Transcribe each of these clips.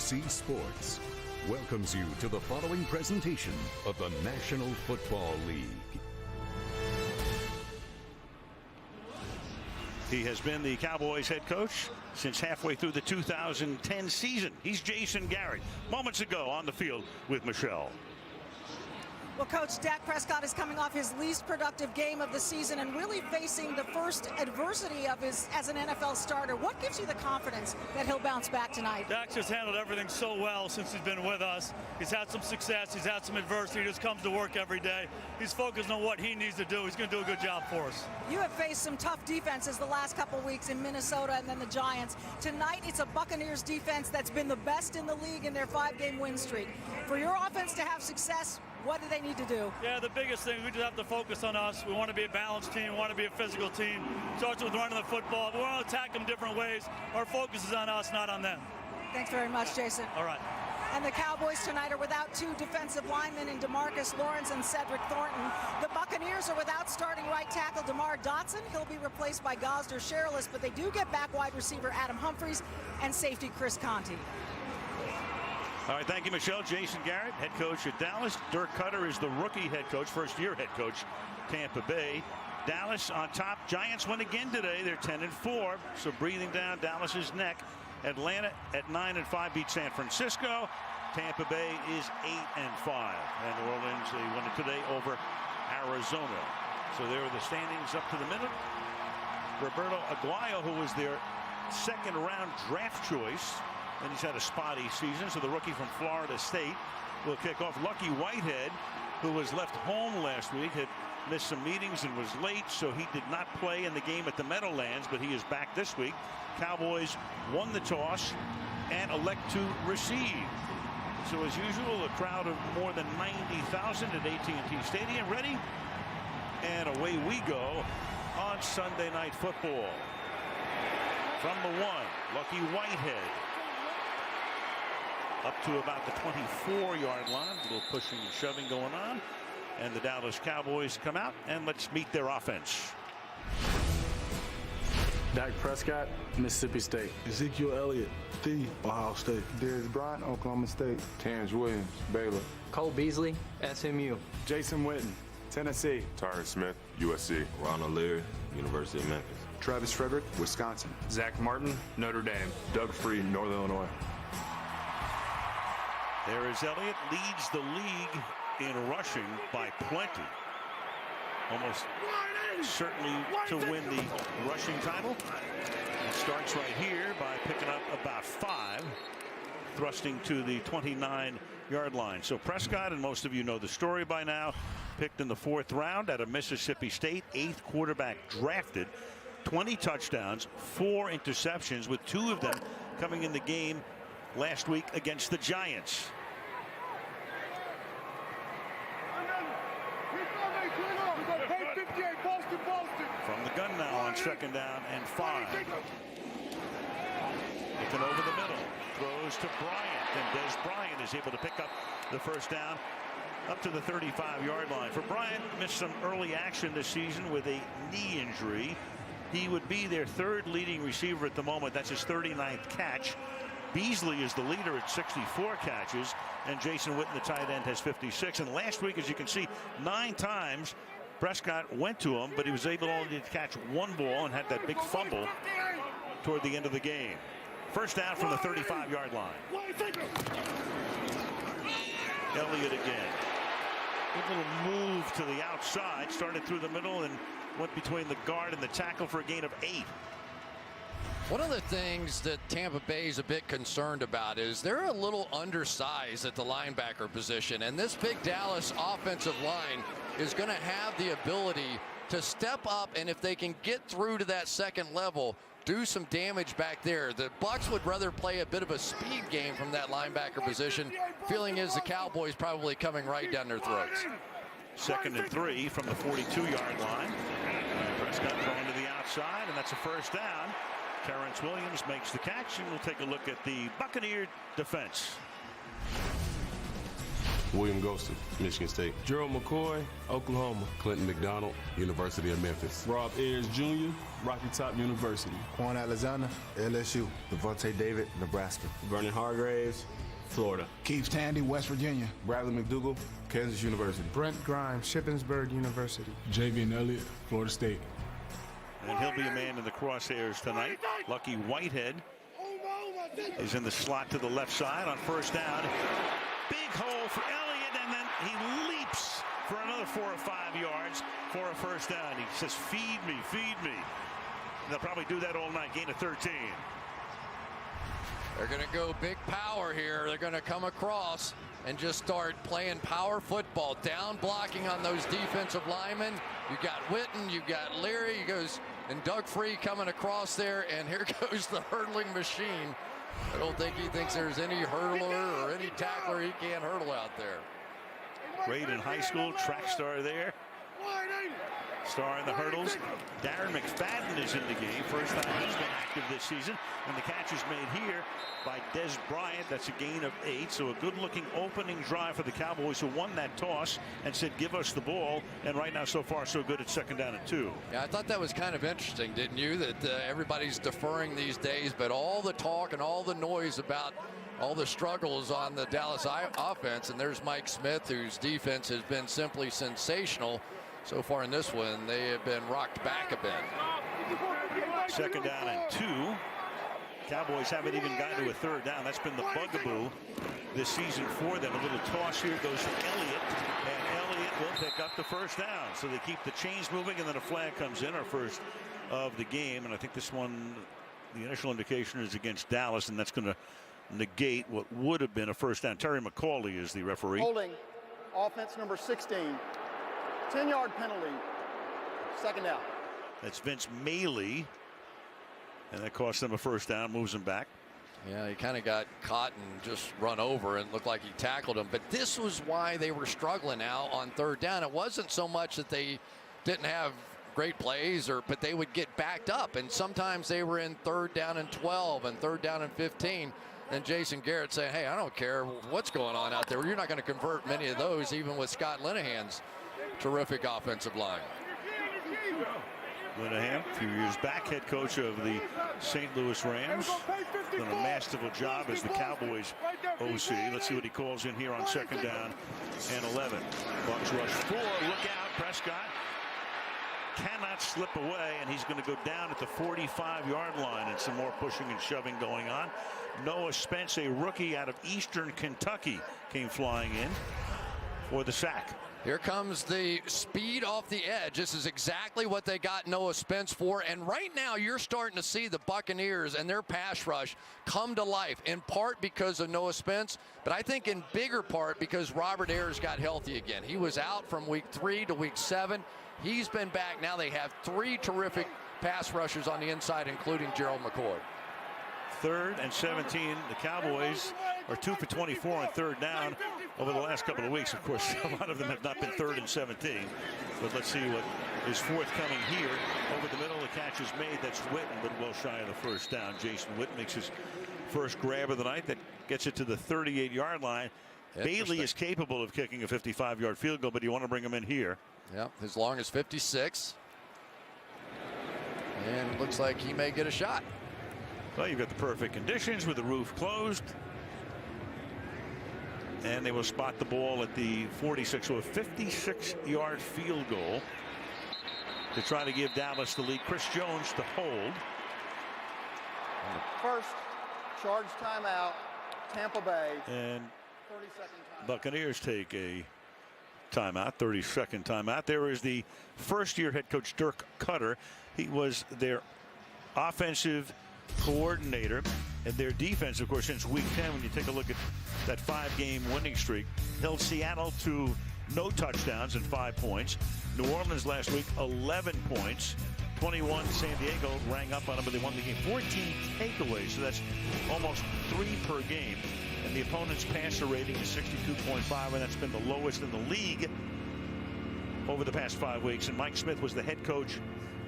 NBC Sports welcomes you to the following presentation of the National Football League. He has been the Cowboys head coach since halfway through the 2010 season. He's Jason Garrett. Moments ago on the field with Michelle. Well, Coach, Dak Prescott is coming off his least productive game of the season and really facing the first adversity of his as an NFL starter. What gives you the confidence that he'll bounce back tonight? Dak just handled everything so well since he's been with us. He's had some success. He's had some adversity. He just comes to work every day. He's focused on what he needs to do. He's going to do a good job for us. You have faced some tough defenses the last couple weeks in Minnesota and then the Giants. Tonight, it's a Buccaneers defense that's been the best in the league in their 5-game win streak. For your offense to have success, what do they need to do? Yeah, the biggest thing, we just have to focus on us. We want to be a balanced team. We want to be a physical team. It starts with running the football. We want to attack them different ways. Our focus is on us, not on them. Thanks very much, Jason. All right. And the Cowboys tonight are without two defensive linemen in DeMarcus Lawrence and Cedric Thornton. The Buccaneers are without starting right tackle DeMar Dotson. He'll be replaced by Gosder Sherrillis, but they do get back wide receiver Adam Humphries and safety Chris Conti. All right, thank you, Michelle. Jason Garrett, head coach at Dallas. Dirk Cutter is the rookie head coach, first-year head coach, Tampa Bay. Dallas on top. Giants win again today. They're 10-4, so breathing down Dallas's neck. Atlanta at 9-5 beat San Francisco. Tampa Bay is 8-5, and New Orleans, they won it today over Arizona. So there are the standings up to the minute. Roberto Aguayo, who was their second-round draft choice, and he's had a spotty season, so the rookie from Florida State will kick off. Lucky Whitehead, who was left home last week, had missed some meetings and was late, so he did not play in the game at the Meadowlands, but he is back this week. Cowboys won the toss and elect to receive. So as usual, a crowd of more than 90,000 at AT&T Stadium ready, and away we go on Sunday Night Football. From the 1, Lucky Whitehead. Up to about the 24-yard line. A little pushing and shoving going on. And the Dallas Cowboys come out, and let's meet their offense. Dak Prescott, Mississippi State. Ezekiel Elliott, the Ohio State. Darius Bryant, Oklahoma State. Terrence Williams, Baylor. Cole Beasley, SMU. Jason Witten, Tennessee. Tyron Smith, USC. Ronald Leary, University of Memphis. Travis Frederick, Wisconsin. Zach Martin, Notre Dame. Doug Free, Northern Illinois. There is Elliott, leads the league in rushing by plenty. Almost certainly to win the rushing title. It starts right here by picking up about 5, thrusting to the 29-yard line. So Prescott, and most of you know the story by now, picked in the 4th round out of Mississippi State, 8th quarterback drafted, 20 touchdowns, 4 interceptions, with 2 of them coming in the game last week against the Giants. From the gun now on 2nd down and 5. Looking over the middle. Throws to Bryant, and Des Bryant is able to pick up the first down up to the 35-yard line. For Bryant, missed some early action this season with a knee injury. He would be their 3rd leading receiver at the moment. That's his 39th catch. Beasley is the leader at 64 catches, and Jason Witten, the tight end, has 56. And last week, as you can see, 9 times Prescott went to him, but he was able only to catch 1 ball and had that big fumble toward the end of the game. First down from the 35-yard line. Elliott again. Good little move to the outside. Started through the middle and went between the guard and the tackle for a gain of 8. One of the things that Tampa Bay is a bit concerned about is they're a little undersized at the linebacker position, and this big Dallas offensive line is going to have the ability to step up, and if they can get through to that 2nd level, do some damage back there. The Bucs would rather play a bit of a speed game from that linebacker position. Feeling is the Cowboys probably coming right down their throats. 2nd and 3 from the 42-yard line. Prescott throwing to the outside, and that's a first down. Terrence Williams makes the catch, and we'll take a look at the Buccaneer defense. William Ghosted, Michigan State. Gerald McCoy, Oklahoma. Clinton McDonald, University of Memphis. Rob Ayers Jr., Rocky Top University. Quan Alexander, LSU. Devontae David, Nebraska. Vernon Hargraves, Florida. Keith Tandy, West Virginia. Bradley McDougall, Kansas University. Brent Grimes, Shippensburg University. Javian Elliott, Florida State. And he'll be a man in the crosshairs tonight. Lucky Whitehead is in the slot to the left side on first down. Big hole for Elliott, and then he leaps for another 4 or 5 yards for a first down. He says, feed me, feed me. And they'll probably do that all night, gain of 13. They're going to go big power here. They're going to come across and just start playing power football, down blocking on those defensive linemen. You got Witten, you got Leary, and Doug Free coming across there, and here goes the hurdling machine. I don't think he thinks there's any hurdler or any tackler he can't hurdle out there. Great in high school, track star there. Star in the hurdles. Darren McFadden is in the game. First time he's been active this season. And the catch is made here by Des Bryant. That's a gain of 8. So a good-looking opening drive for the Cowboys, who won that toss and said, give us the ball. And right now, so far, so good at 2nd down and 2. Yeah, I thought that was kind of interesting, didn't you? That everybody's deferring these days, but all the talk and all the noise about all the struggles on the Dallas offense. And there's Mike Smith, whose defense has been simply sensational. So far in this one, they have been rocked back a bit. 2nd down and 2. Cowboys haven't even gotten to a 3rd down. That's been the bugaboo this season for them. A little toss here goes to Elliott, and Elliott will pick up the first down. So they keep the chains moving, and then a flag comes in, our first of the game. And I think this one, the initial indication is against Dallas, and that's going to negate what would have been a first down. Terry McCauley is the referee. Holding, offense number 16. 10-yard penalty, 2nd down. That's Vince Maley, and that cost them a first down, moves them back. Yeah, he kind of got caught and just run over and looked like he tackled him. But this was why they were struggling now on 3rd down. It wasn't so much that they didn't have great plays, but they would get backed up. And sometimes they were in 3rd down and 12 and 3rd down and 15. And Jason Garrett saying, hey, I don't care what's going on out there. You're not going to convert many of those, even with Scott Linehan's terrific offensive line. Linehan, a few years back, head coach of the St. Louis Rams. Done a masterful job as the Cowboys OC. Let's see what he calls in here on 2nd down and 11. Bucks rush 4. Look out. Prescott cannot slip away, and he's going to go down at the 45-yard line, and some more pushing and shoving going on. Noah Spence, a rookie out of Eastern Kentucky, came flying in for the sack. Here comes the speed off the edge. This is exactly what they got Noah Spence for. And right now you're starting to see the Buccaneers and their pass rush come to life, in part because of Noah Spence, but I think in bigger part because Robert Ayers got healthy again. He was out from week 3 to week 7. He's been back. Now they have 3 terrific pass rushers on the inside, including Gerald McCoy. 3rd and 17. The Cowboys are 2 for 24 on 3rd down over the last couple of weeks. Of course, a lot of them have not been 3rd and 17. But let's see what is forthcoming here. Over the middle, the catch is made. That's Witten, but well shy of the first down. Jason Witten makes his first grab of the night. That gets it to the 38-yard line. Bailey is capable of kicking a 55-yard field goal, but you want to bring him in here. Yeah, as long as 56. And looks like he may get a shot. Well, you've got the perfect conditions with the roof closed. And they will spot the ball at the 46. So a 56-yard field goal to try to give Dallas the lead. Chris Jones to hold. First charge timeout, Tampa Bay. And Buccaneers take a timeout, 30-second timeout. There is the first-year head coach Dirk Cutter. He was their offensive coordinator, and their defense, of course, since week 10, when you take a look at that 5-game winning streak, held Seattle to no touchdowns and 5 points. New Orleans last week, 11 points. 21 San Diego rang up on them, but they won the game. 14 takeaways, so that's almost 3 per game. And the opponent's passer rating is 62.5, and that's been the lowest in the league over the past 5 weeks. And Mike Smith was the head coach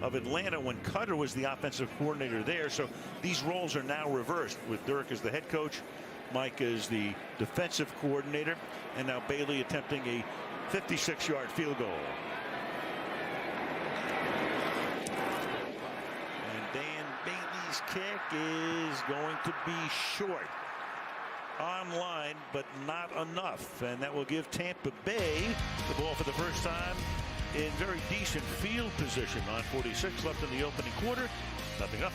of Atlanta when Cutter was the offensive coordinator there. So these roles are now reversed, with Dirk as the head coach, Mike as the defensive coordinator, and now Bailey attempting a 56-yard field goal. Winston's kick is going to be short. Online, but not enough. And that will give Tampa Bay the ball for the first time in very decent field position. 9:46 left in the opening quarter. 0-0.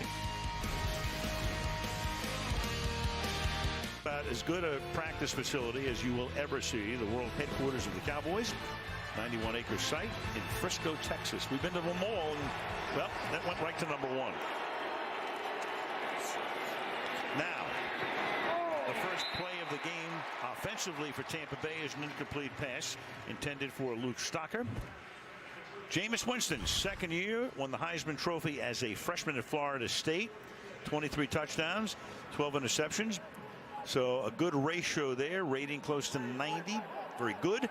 About as good a practice facility as you will ever see. The world headquarters of the Cowboys. 91-acre site in Frisco, Texas. We've been to them all, and, well, that went right to number 1. Now, the first play of the game offensively for Tampa Bay is an incomplete pass intended for Luke Stocker. Jameis Winston, second year, won the Heisman Trophy as a freshman at Florida State. 23 touchdowns, 12 interceptions. So a good ratio there, rating close to 90. Very good.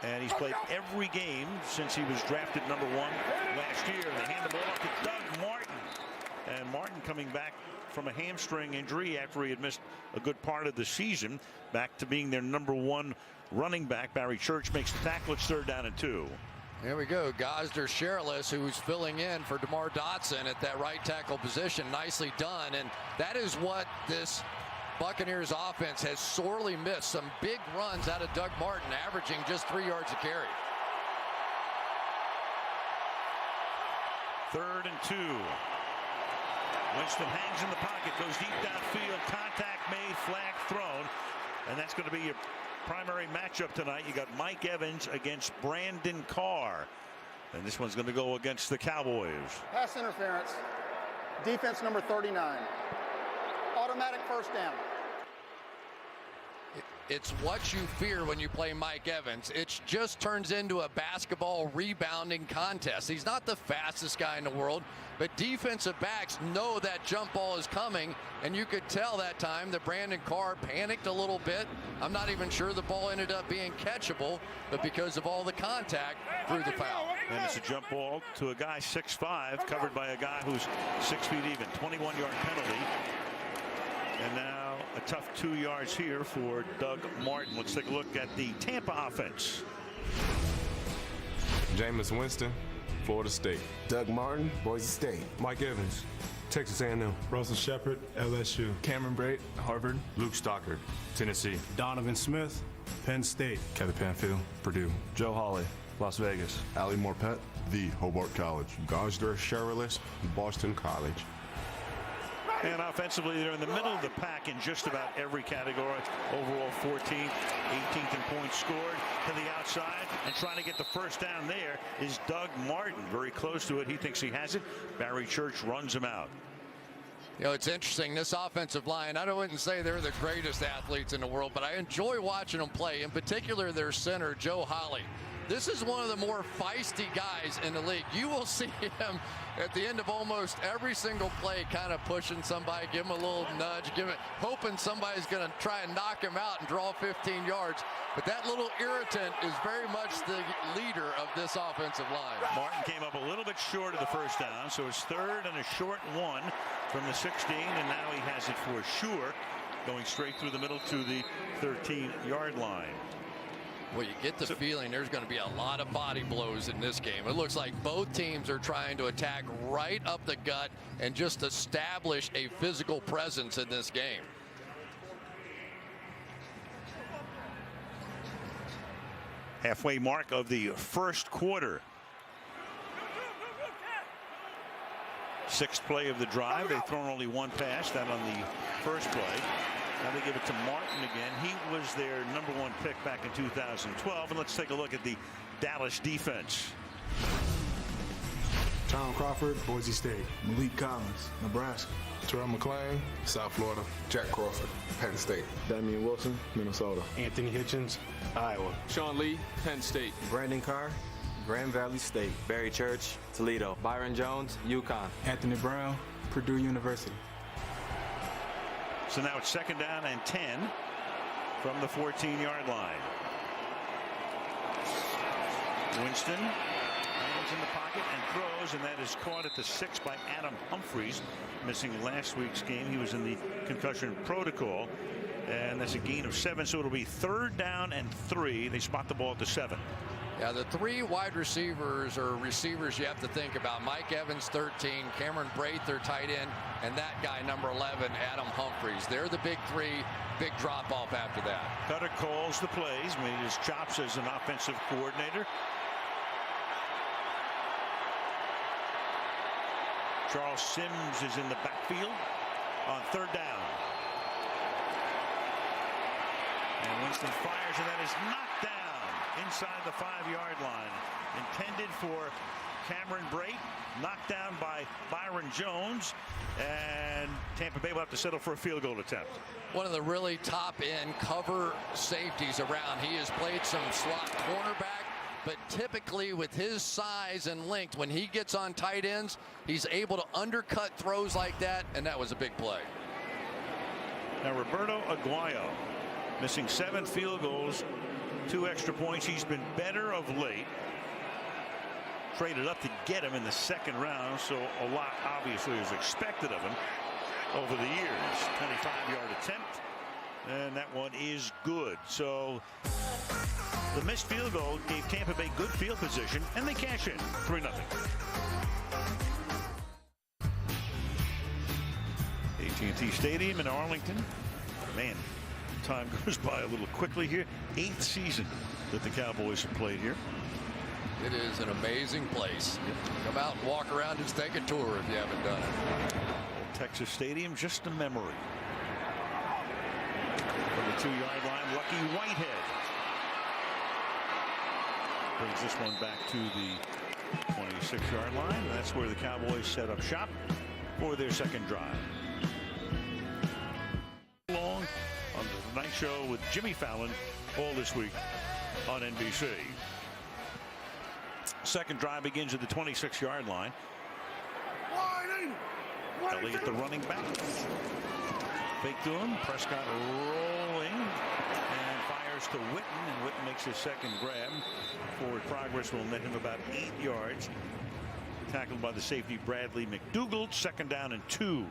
And he's played every game since he was drafted number 1 last year. They hand the ball off to Doug Martin. And Martin coming back from a hamstring injury after he had missed a good part of the season, back to being their number 1 running back. Barry Church makes the tackle. It's 3rd down and 2. There we go. Gosder Sherrillis, who's filling in for DeMar Dotson at that right tackle position. Nicely done. And that is what this Buccaneers offense has sorely missed. Some big runs out of Doug Martin, averaging just 3 yards a carry. 3rd and 2. Winston hangs in the pocket, goes deep downfield, contact made, flag thrown, and that's going to be your primary matchup tonight. You got Mike Evans against Brandon Carr, and this one's going to go against the Cowboys. Pass interference. Defense number 39. Automatic first down. It's what you fear when you play Mike Evans. It just turns into a basketball rebounding contest. He's not the fastest guy in the world, but defensive backs know that jump ball is coming, and you could tell that time that Brandon Carr panicked a little bit. I'm not even sure the ball ended up being catchable, but because of all the contact, threw the foul. And it's a jump ball to a guy 6'5", covered by a guy who's 6 feet even. 21-yard penalty. And now a tough 2 yards here for Doug Martin. Let's take a look at the Tampa offense. Jameis Winston, Florida State. Doug Martin, Boise State. Mike Evans, Texas A&M. Russell Shepard, LSU. Cameron Brate, Harvard. Luke Stocker, Tennessee. Donovan Smith, Penn State. Kevin Panfield, Purdue. Joe Hawley, Las Vegas. Ali Morpet, The Hobart College. Gosder Sherrillis, Boston College. And offensively, they're in the middle of the pack in just about every category. Overall 14th, 18th in points scored. To the outside and trying to get the first down there is Doug Martin. Very close to it. He thinks he has it. Barry Church runs him out. You know, it's interesting, this offensive line, I wouldn't say they're the greatest athletes in the world, but I enjoy watching them play, in particular their center, Joe Hawley. This is one of the more feisty guys in the league. You will see him at the end of almost every single play kind of pushing somebody, give him a little nudge, hoping somebody's going to try and knock him out and draw 15 yards. But that little irritant is very much the leader of this offensive line. Martin came up a little bit short of the first down, so it's 3rd and a short 1 from the 16, and now he has it for sure, going straight through the middle to the 13-yard line. Well, you get the feeling there's going to be a lot of body blows in this game. It looks like both teams are trying to attack right up the gut and just establish a physical presence in this game. Halfway mark of the first quarter. 6th play of the drive. They've thrown only 1 pass, that on the first play. Now they give it to Martin again. He was their number 1 pick back in 2012. And let's take a look at the Dallas defense. Tom Crawford, Boise State. Malik Collins, Nebraska. Terrell McClain, South Florida. Jack Crawford, Penn State. Damian Wilson, Minnesota. Anthony Hitchens, Iowa. Sean Lee, Penn State. Brandon Carr, Grand Valley State. Barry Church, Toledo. Byron Jones, UConn. Anthony Brown, Purdue University. So now it's 2nd down and 10 from the 14-yard line. Winston hands in the pocket and throws, and that is caught at the 6 by Adam Humphries, missing last week's game. He was in the concussion protocol, and that's a gain of 7, so it'll be 3rd down and 3. They spot the ball at the 7. Yeah, the 3 wide receivers or receivers you have to think about: Mike Evans, 13, Cameron Brate, their tight end, and that guy, number 11, Adam Humphries. They're the big 3. Big drop off after that. Cutter calls the plays, made his chops as an offensive coordinator. Charles Sims is in the backfield on 3rd down. And Winston fires, and that is knocked down inside the 5-yard line. Intended for Cameron Brate, knocked down by Byron Jones, and Tampa Bay will have to settle for a field goal attempt. One of the really top-end cover safeties around. He has played some slot cornerback, but typically with his size and length, when he gets on tight ends, he's able to undercut throws like that, and that was a big play. Now Roberto Aguayo, missing 7 field goals, 2 extra points. He's been better of late. Traded up to get him in the 2nd round, so a lot obviously is expected of him over the years. 25-yard attempt, and that one is good. So the missed field goal gave Tampa Bay good field position, and they cash in 3-0. AT&T Stadium in Arlington. Man, time goes by a little quickly here. 8th season that the Cowboys have played here. It is an amazing place. Come out and walk around, just take a tour if you haven't done it. Texas Stadium, just a memory. From the 2-yard line, Lucky Whitehead brings this one back to the 26-yard line. That's where the Cowboys set up shop for their 2nd drive. Long on the Tonight Show with Jimmy Fallon all this week on NBC. 2nd drive begins at the 26-yard line. Elliott, the running back. Fake to him. Prescott rolling and fires to Witten, and Witten makes his 2nd grab. Forward progress will net him about 8 yards. Tackled by the safety Bradley McDougald. 2nd down and 2.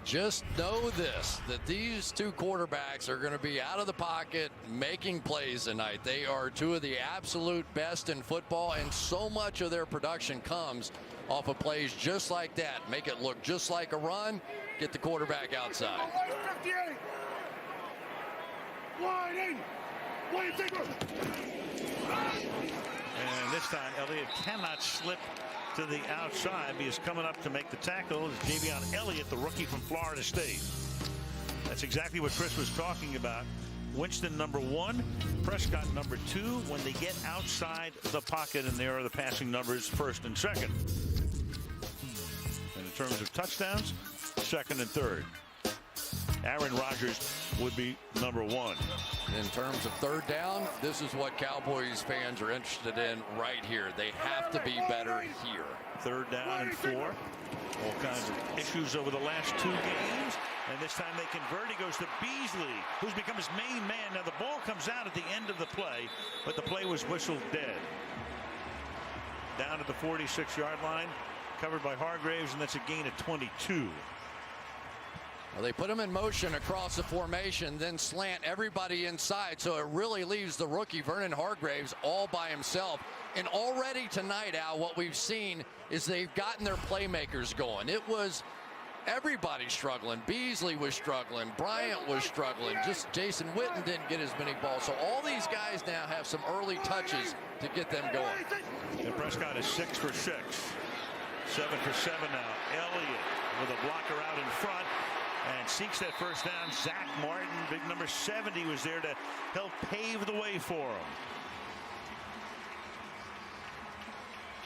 Just know this, that these 2 quarterbacks are going to be out of the pocket making plays tonight. They are 2 of the absolute best in football, and so much of their production comes off of plays just like that. Make it look just like a run, get the quarterback outside. And this time Elliott cannot slip to the outside. He is coming up to make the tackle. Is Javion Elliott, the rookie from Florida State. That's exactly what Chris was talking about. Winston number 1, Prescott number 2. When they get outside the pocket, and there are the passing numbers 1st and 2nd. And in terms of touchdowns, 2nd and 3rd. Aaron Rodgers would be number 1. In terms of 3rd down, this is what Cowboys fans are interested in right here. They have to be better here. 3rd down and 4. All kinds of issues over the last 2 games. And this time they convert. He goes to Beasley, who's become his main man. Now the ball comes out at the end of the play, but the play was whistled dead. Down at the 46-yard line, covered by Hargraves, and that's a gain of 22. Well, they put him in motion across the formation, then slant everybody inside, so it really leaves the rookie Vernon Hargraves all by himself. And already tonight, Al, what we've seen is they've gotten their playmakers going. It was everybody struggling. Beasley was struggling. Bryant was struggling. Just Jason Witten didn't get as many balls. So all these guys now have some early touches to get them going. And Prescott is 6 for 6. 7 for 7 now. Elliott with a blocker out in front and seeks that 1st down. Zach Martin, big number 70, was there to help pave the way for him.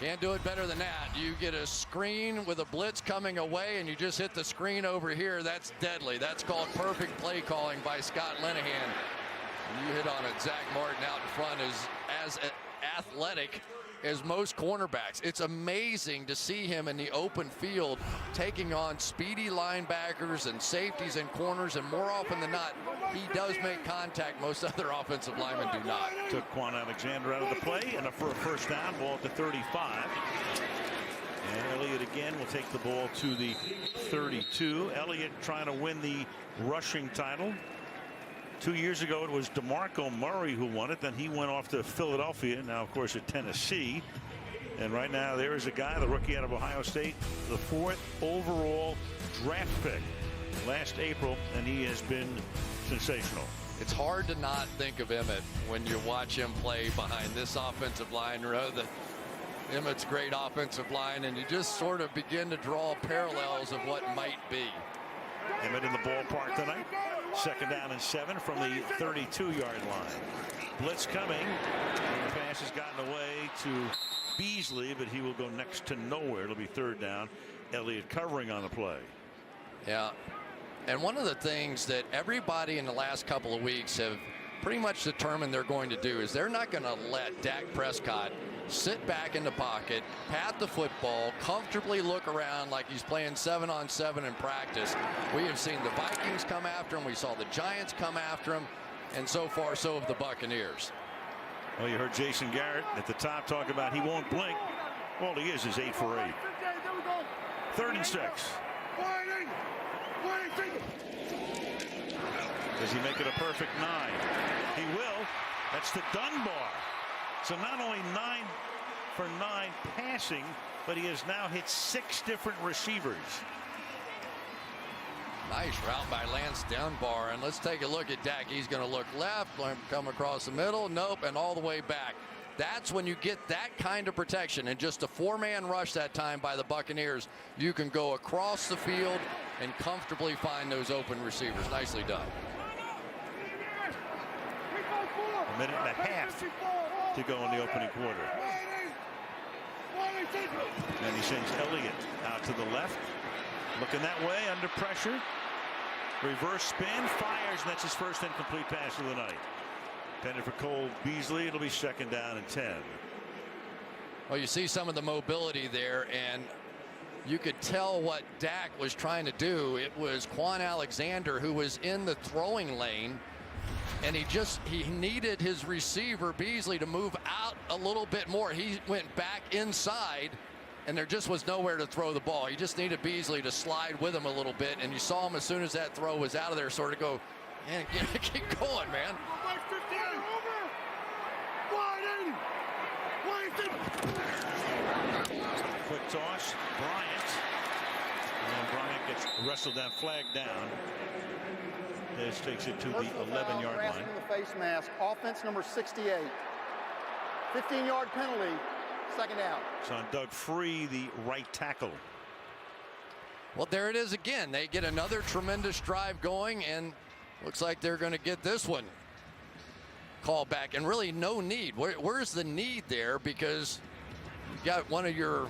Can't do it better than that. You get a screen with a blitz coming away, and you just hit the screen over here. That's deadly. That's called perfect play calling by Scott Linehan. And you hit on it. Zach Martin out in front is as athletic as most cornerbacks. It's amazing to see him in the open field taking on speedy linebackers and safeties and corners, and more often than not, he does make contact. Most other offensive linemen do not. Took Quan Alexander out of the play, and for a 1st down, ball at the 35. And Elliott again will take the ball to the 32. Elliott trying to win the rushing title. 2 years ago, it was DeMarco Murray who won it. Then he went off to Philadelphia. Now, of course, at Tennessee. And right now, there is a guy, the rookie out of Ohio State, the 4th overall draft pick last April, and he has been sensational. It's hard to not think of Emmett when you watch him play behind this offensive line. Emmett's great offensive line, and you just sort of begin to draw parallels of what might be. Emmett in the ballpark tonight. 2nd down and 7 from the 32-yard line. Blitz coming. And the pass has gotten away to Beasley, but he will go next to nowhere. It'll be 3rd down. Elliott covering on the play. Yeah. And one of the things that everybody in the last couple of weeks have pretty much determined they're going to do is they're not going to let Dak Prescott sit back in the pocket, pat the football, comfortably look around like he's playing 7-on-7 in practice. We have seen the Vikings come after him. We saw the Giants come after him. And so far, so have the Buccaneers. Well, you heard Jason Garrett at the top talk about he won't blink. All he is 8 for 8. 3rd and 6. Does he make it a perfect 9? He will. That's to Dunbar. So not only 9 for 9 passing, but he has now hit 6 different receivers. Nice route by Lance Dunbar. And let's take a look at Dak. He's going to look left, come across the middle. Nope, and all the way back. That's when you get that kind of protection. And just a 4-man rush that time by the Buccaneers, you can go across the field and comfortably find those open receivers. Nicely done. A minute and a half to go in the opening quarter. And he sends Elliott out to the left. Looking that way, under pressure. Reverse spin, fires, and that's his first incomplete pass of the night. Intended for Cole Beasley. It'll be 2nd down and 10. Well, you see some of the mobility there, and you could tell what Dak was trying to do. It was Quan Alexander who was in the throwing lane, and he needed his receiver Beasley to move out a little bit more. He went back inside, and there just was nowhere to throw the ball. He just needed Beasley to slide with him a little bit, and you saw him as soon as that throw was out of there sort of go, man, keep going, man. Quick toss, Bryant. And Bryant gets wrestled down, flag down. This takes it to the 11-yard line. The face mask, offense number 68. 15-yard penalty, 2nd down. It's on Doug Free, the right tackle. Well, there it is again. They get another tremendous drive going, and looks like they're going to get this one called back. And really no need. Where's the need there? Because you got one of your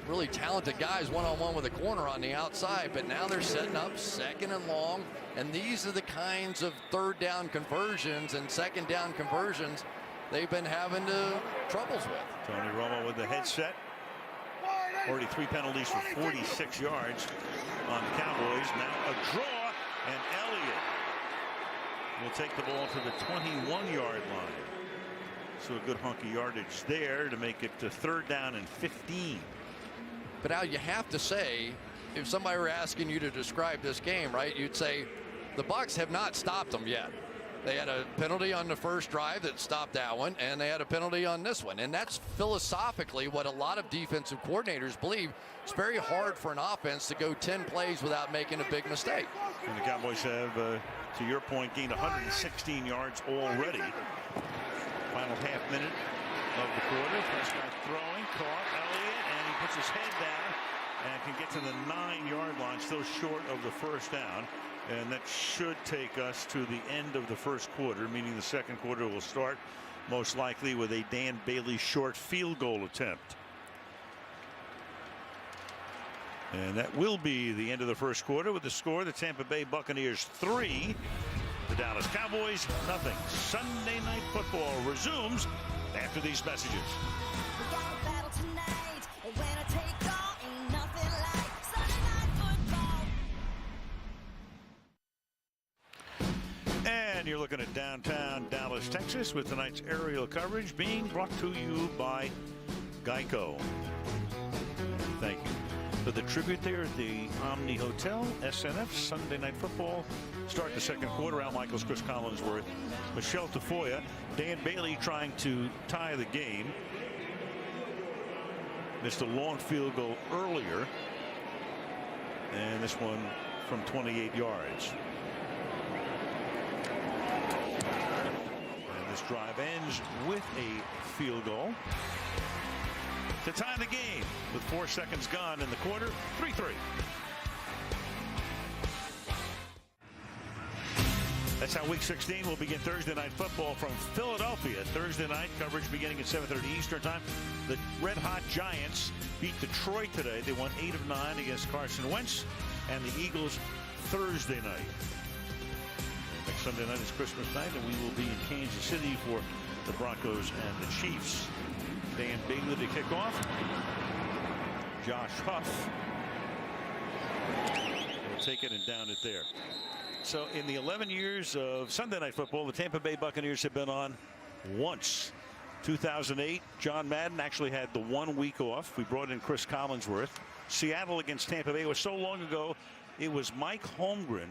really talented guys one-on-one with a corner on the outside, but now they're setting up 2nd and long, and these are the kinds of 3rd down conversions and 2nd down conversions they've been having troubles with. Tony Romo with the headset. Already 3 penalties for 46 yards on the Cowboys. Now a draw, and Elliott will take the ball to the 21-yard line. So a good hunk of yardage there to make it to 3rd down and 15. But Al, you have to say, if somebody were asking you to describe this game, right, you'd say the Bucs have not stopped them yet. They had a penalty on the first drive that stopped that one, and they had a penalty on this one. And that's philosophically what a lot of defensive coordinators believe. It's very hard for an offense to go 10 plays without making a big mistake. And the Cowboys have, to your point, gained 116 yards already. Final half minute of the quarter. Prescott throwing, caught Elliott, and he puts his head down and can get to the 9-yard line, still short of the 1st down. And that should take us to the end of the 1st quarter, meaning the 2nd quarter will start most likely with a Dan Bailey short field goal attempt. And that will be the end of the 1st quarter with the score: the Tampa Bay Buccaneers 3, the Dallas Cowboys 0. Sunday Night Football resumes after these messages. And you're looking at downtown Dallas, Texas, with tonight's aerial coverage being brought to you by Geico. Thank you. for the tribute there at the Omni Hotel. SNF Sunday Night Football. Start the second quarter. Al Michaels, Chris Collinsworth, Michelle Tafoya, Dan Bailey trying to tie the game. Missed a long field goal earlier. And this one from 28 yards. And this drive ends with a field goal to tie the game with 4 seconds gone in the quarter. 3-3. That's how Week 16 will begin Thursday Night Football from Philadelphia. Thursday night coverage beginning at 7:30 Eastern Time. The Red Hot Giants beat Detroit today. They won 8 of 9 against Carson Wentz. And the Eagles Thursday night. Next Sunday night is Christmas night, and we will be in Kansas City for the Broncos and the Chiefs. Dan Bailey to kick off. Josh Huff will take it and down it there. So in the 11 years of Sunday Night Football, the Tampa Bay Buccaneers have been on once. 2008, John Madden actually had the 1 week off. We brought in Chris Collinsworth. Seattle against Tampa Bay was so long ago, it was Mike Holmgren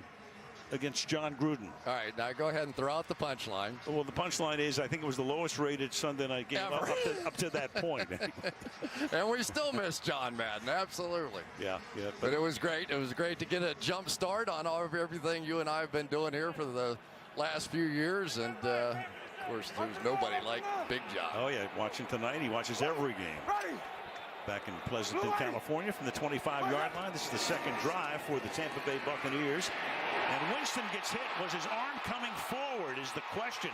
against John Gruden. All right, now go ahead and throw out the punchline. Well, the punchline is I think it was the lowest rated Sunday night game up to that point. And we still miss John Madden, absolutely. Yeah. But it was great. It was great to get a jump start on everything you and I have been doing here for the last few years. And, of course, there's nobody like Big John. Oh, yeah, watching tonight. He watches every game. Back in Pleasanton, California from the 25-yard line. This is the second drive for the Tampa Bay Buccaneers. And Winston gets hit. Was his arm coming forward is the question.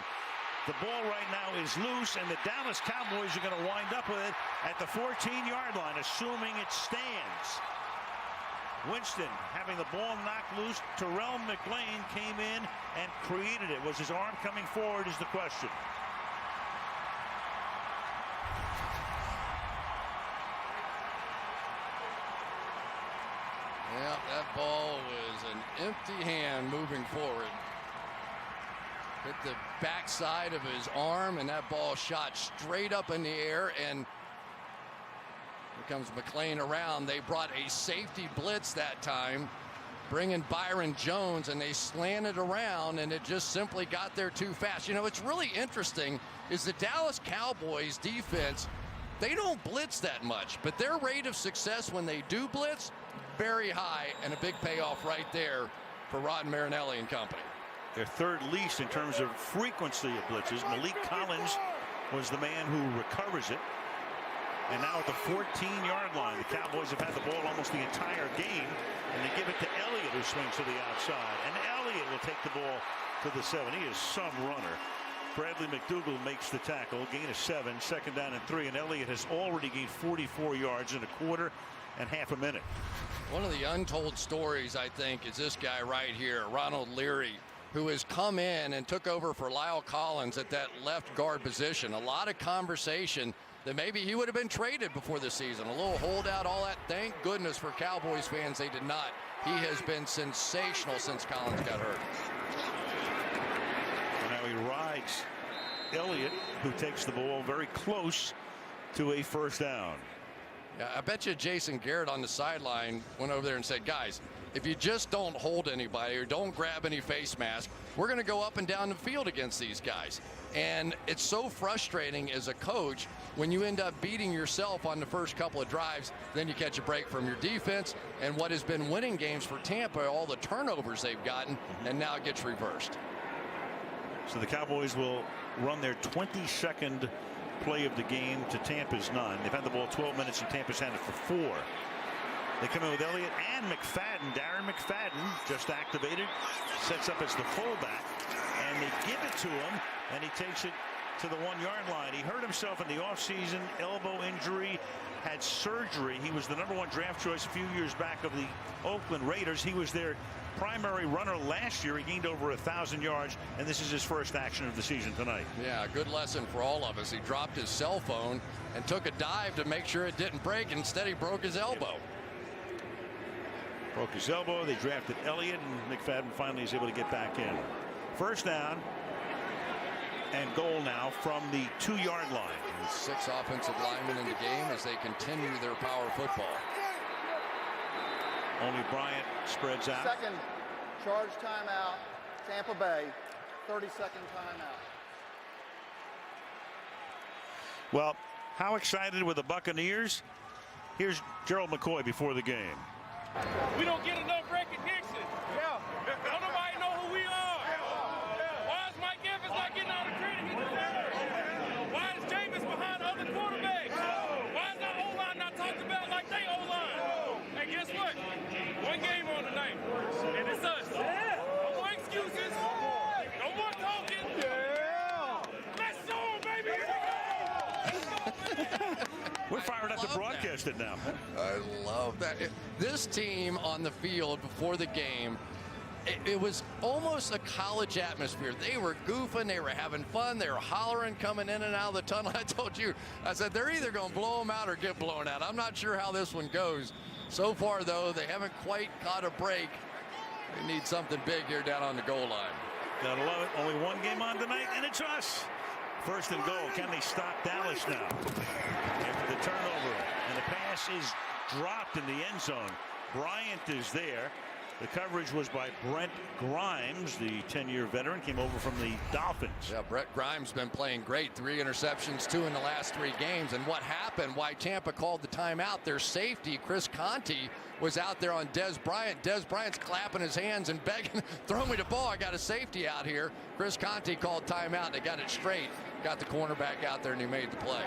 The ball right now is loose, and the Dallas Cowboys are going to wind up with it at the 14-yard line, assuming it stands. Winston having the ball knocked loose. Terrell McLean came in and created it. Was his arm coming forward is the question. Yeah, that ball was an empty hand moving forward. Hit the backside of his arm, and that ball shot straight up in the air. And here comes McLean around. They brought a safety blitz that time, bringing Byron Jones, and they slanted around, and it just simply got there too fast. You know, what's really interesting is the Dallas Cowboys defense, they don't blitz that much, but their rate of success when they do blitz, very high, and a big payoff right there for Rod Marinelli and company. Their third least in terms of frequency of blitzes. Malik Collins was the man who recovers it. And now at the 14-yard line, the Cowboys have had the ball almost the entire game, and they give it to Elliott, who swings to the outside. And Elliott will take the ball to the 7. He is some runner. Bradley McDougal makes the tackle, gain of 7, second down and 3, and Elliott has already gained 44 yards in a quarter and half a minute. One of the untold stories, I think, is this guy right here, Ronald Leary, who has come in and took over for Lyle Collins at that left guard position. A lot of conversation that maybe he would have been traded before the season. A little holdout, all that. Thank goodness for Cowboys fans, they did not. He has been sensational since Collins got hurt. And now he rides Elliott, who takes the ball very close to a first down. Yeah, I bet you Jason Garrett on the sideline went over there and said, guys, if you just don't hold anybody or don't grab any face mask, we're going to go up and down the field against these guys. And it's so frustrating as a coach when you end up beating yourself on the first couple of drives, then you catch a break from your defense, and what has been winning games for Tampa, all the turnovers they've gotten, and now it gets reversed. So the Cowboys will run their 22nd play of the game to Tampa's 9. They've had the ball 12 minutes, and Tampa's had it for 4. They come in with Elliott and McFadden. Darren McFadden just activated, sets up as the fullback, and they give it to him, and he takes it to the 1-yard line. He hurt himself in the offseason, elbow injury, had surgery. He was the #1 draft choice a few years back of the Oakland Raiders. He was their primary runner last year. He gained over 1,000 yards, and this is his first action of the season tonight. Yeah, a good lesson for all of us. He dropped his cell phone and took a dive to make sure it didn't break. Instead, he broke his elbow. Broke his elbow. They drafted Elliott, and McFadden finally is able to get back in. First down and goal now from the 2-yard line. And 6 offensive linemen in the game as they continue their power football. Only Bryant spreads out. Second charge timeout, Tampa Bay. 30-second timeout. Well, how excited were the Buccaneers? Here's Gerald McCoy before the game. We don't get enough recognition. Yeah. Don't nobody know who we are. Why is Mike Evans not getting all the credit he deserves? Why is Jameis behind other quarterbacks? Why is our O-line not talked about like they O-line? And guess what? One game on tonight, and it's us. No more excuses. No more talking. Let's show 'em, baby. We're fired up to broadcast it now. I love that. This team on the field before the game, it was almost a college atmosphere. They were goofing, they were having fun, they were hollering coming in and out of the tunnel. I told you, I said, they're either going to blow them out or get blown out. I'm not sure how this one goes. So far, though, they haven't quite caught a break. They need something big here down on the goal line. Gotta love it. Only one game on tonight, and it's us. First and goal. Can they stop Dallas now? After the turnover, and the pass is dropped in the end zone. Bryant is there. The coverage was by Brent Grimes, the 10-year veteran, came over from the Dolphins. Yeah, Brent Grimes been playing great. 3 interceptions, 2 in the last 3 games. And what happened, why Tampa called the timeout, their safety, Chris Conte, was out there on Des Bryant. Des Bryant's clapping his hands and begging, throw me the ball, I got a safety out here. Chris Conte called timeout, and they got it straight. Got the cornerback out there, and he made the play.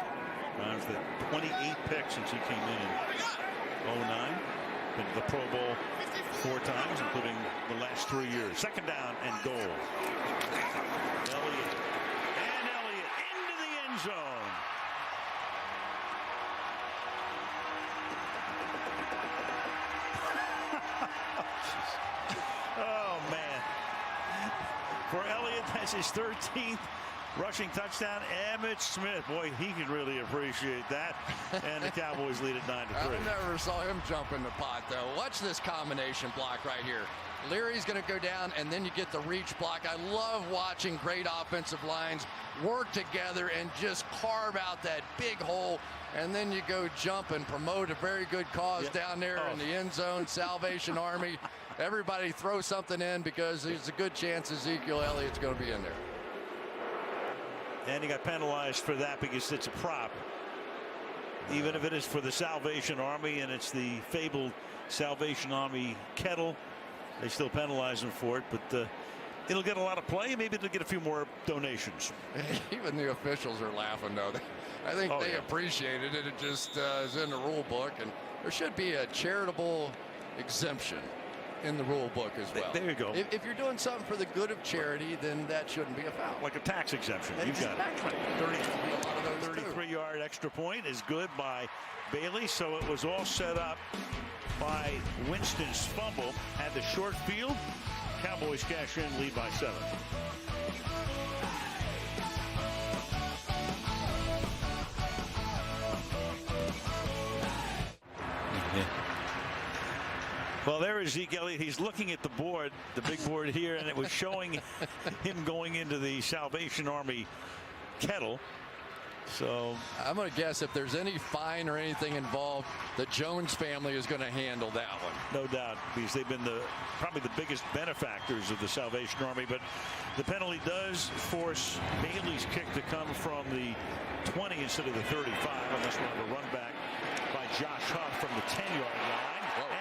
Grimes, the 28 picks since he came in 09. Been to the Pro Bowl 4 times, including the last 3 years. Second down and goal. Elliott into the end zone. Oh man! For Elliott, that's his 13th rushing touchdown. Emmitt Smith, boy, he could really appreciate that. And the Cowboys lead it 9-3. I never saw him jump in the pot, though. Watch this combination block right here. Leary's going to go down, and then you get the reach block. I love watching great offensive lines work together and just carve out that big hole, and then you go jump and promote a very good cause down there in the end zone. Salvation Army. Everybody throw something in because there's a good chance Ezekiel Elliott's going to be in there. And he got penalized for that because it's a prop. Even if it is for the Salvation Army and it's the fabled Salvation Army kettle, they still penalize him for it. But it'll get a lot of play. Maybe it'll get a few more donations. Even the officials are laughing, though. I think they appreciated it. It just is in the rule book. And there should be a charitable exemption in the rule book as well. There you go. If you're doing something for the good of charity, then that shouldn't be a foul. Like a tax exemption. You've got it. 33-yard extra point is good by Bailey. So it was all set up by Winston's fumble. Had the short field. Cowboys cash in, lead by 7. Well, there is Zeke Elliott. He's looking at the board, the big board here, and it was showing him going into the Salvation Army kettle. So I'm going to guess if there's any fine or anything involved, the Jones family is going to handle that one. No doubt, because they've been probably the biggest benefactors of the Salvation Army. But the penalty does force Bailey's kick to come from the 20 instead of the 35, unless we have a run back by Josh Huff from the 10-yard line.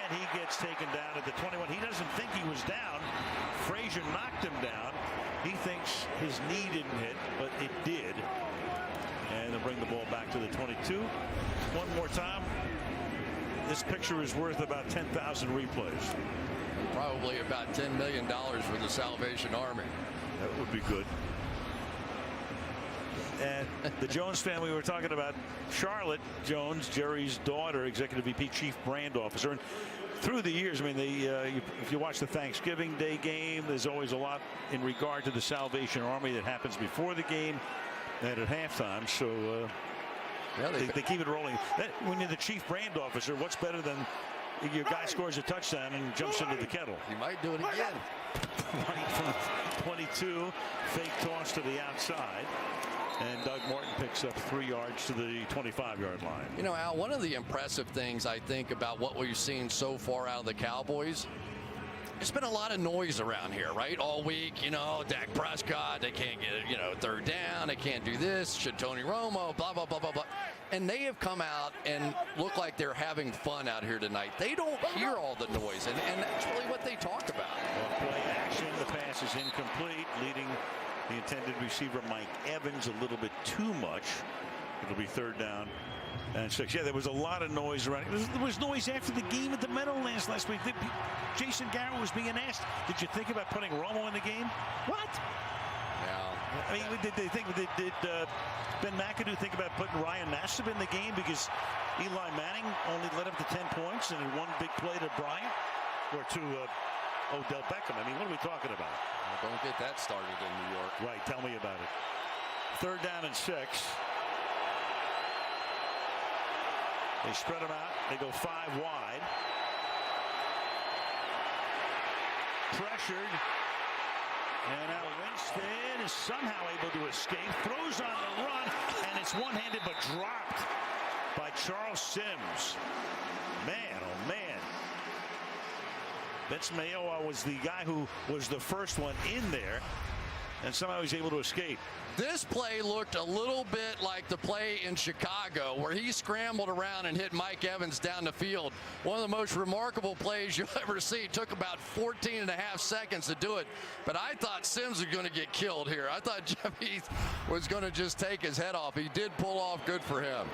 And he gets taken down at the 21. He doesn't think he was down. Frazier knocked him down. He thinks his knee didn't hit, but it did. And they'll bring the ball back to the 22. One more time. This picture is worth about 10,000 replays. Probably about $10 million for the Salvation Army. That would be good. And the Jones family, we were talking about Charlotte Jones, Jerry's daughter, Executive VP, Chief Brand Officer. And through the years, I mean, if you watch the Thanksgiving Day game, there's always a lot in regard to the Salvation Army that happens before the game and at halftime. So they keep it rolling. When you're the Chief Brand Officer, what's better than your guy scores a touchdown and jumps into the kettle? He might do it again. Right from 22. Fake toss to the outside. And Doug Martin picks up 3 yards to the 25-yard line. You know, Al, one of the impressive things I think about what we've seen so far out of the Cowboys, there's been a lot of noise around here, right? All week, you know, Dak Prescott, they can't get it, you know, third down, they can't do this, should Tony Romo, blah, blah, blah, blah, blah. And they have come out and look like they're having fun out here tonight. They don't hear all the noise, and that's really what they talk about. Well, play action, the pass is incomplete, leading the intended receiver Mike Evans a little bit too much. It'll be 3rd down and 6. Yeah, there was a lot of noise around. There was noise after the game at the Meadowlands last week. Jason Garrett was being asked, did you think about putting Romo in the game? What? Yeah. I mean, did Ben McAdoo think about putting Ryan Nassib in the game because Eli Manning only led up to 10 points and in one big play to Bryant or to Odell Beckham? I mean, what are we talking about? Well, don't get that started in New York. Right, tell me about it. 3rd down and 6. They spread them out. They go 5 wide. Pressured. And now Winston is somehow able to escape. Throws on the run, and it's one-handed but dropped by Charles Sims. Man, oh man. Vince Mayowa was the guy who was the first one in there, and somehow he's able to escape. This play looked a little bit like the play in Chicago where he scrambled around and hit Mike Evans down the field. One of the most remarkable plays you'll ever see. Took about 14 and a half seconds to do it. But I thought Sims was going to get killed here. I thought Jeff Heath was going to just take his head off. He did pull off. Good for him.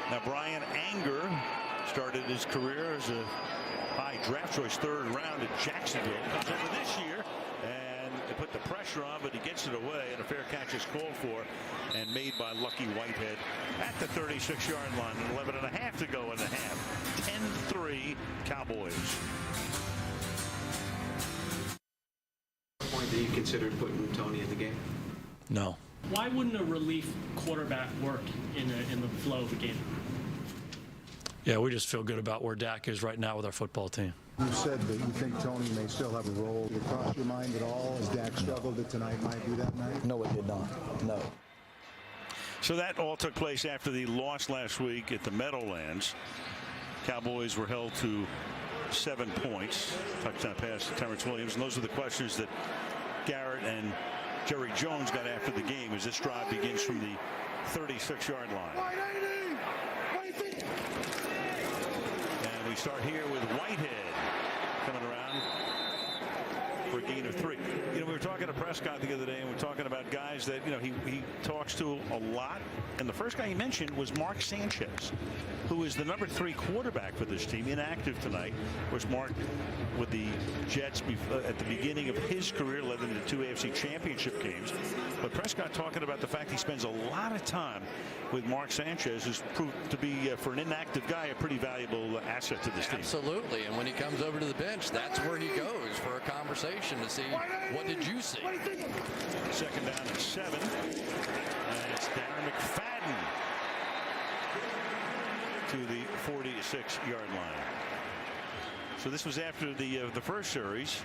Now Brian Anger started his career as a high draft choice 3rd round at Jacksonville. Comes over this year. They put the pressure on, but he gets it away, and a fair catch is called for and made by Lucky Whitehead at the 36-yard line. 11 and a half to go in the half. 10-3 Cowboys. Point that you considered putting Tony in the game? No. Why wouldn't a relief quarterback work in the flow of a game? Yeah, we just feel good about where Dak is right now with our football team. You said that you think Tony may still have a role. Did it cross your mind at all as Dak struggled that tonight might be that night? No, it did not. No. So that all took place after the loss last week at the Meadowlands. Cowboys were held to 7 points. Touchdown pass to Terrence Williams. And those are the questions that Garrett and Jerry Jones got after the game as this drive begins from the 36-yard line. And we start here with Whitehead coming around for a gain of 3. You know, we were talking to Prescott the other day, and we're talking about guys that, you know, he talks to a lot. And the first guy he mentioned was Mark Sanchez, who is the number 3 quarterback for this team, inactive tonight. Of course, Mark with the Jets at the beginning of his career led them to 2 AFC championship games. But Prescott talking about the fact he spends a lot of time with Mark Sanchez, who's proved to be, for an inactive guy, a pretty valuable asset to this team. Absolutely. And when he comes over to the bench, that's where he goes for a conversation to see what did you see. 2nd down and 7. And it's Darren McFadden to the 46-yard line. So this was after the first series.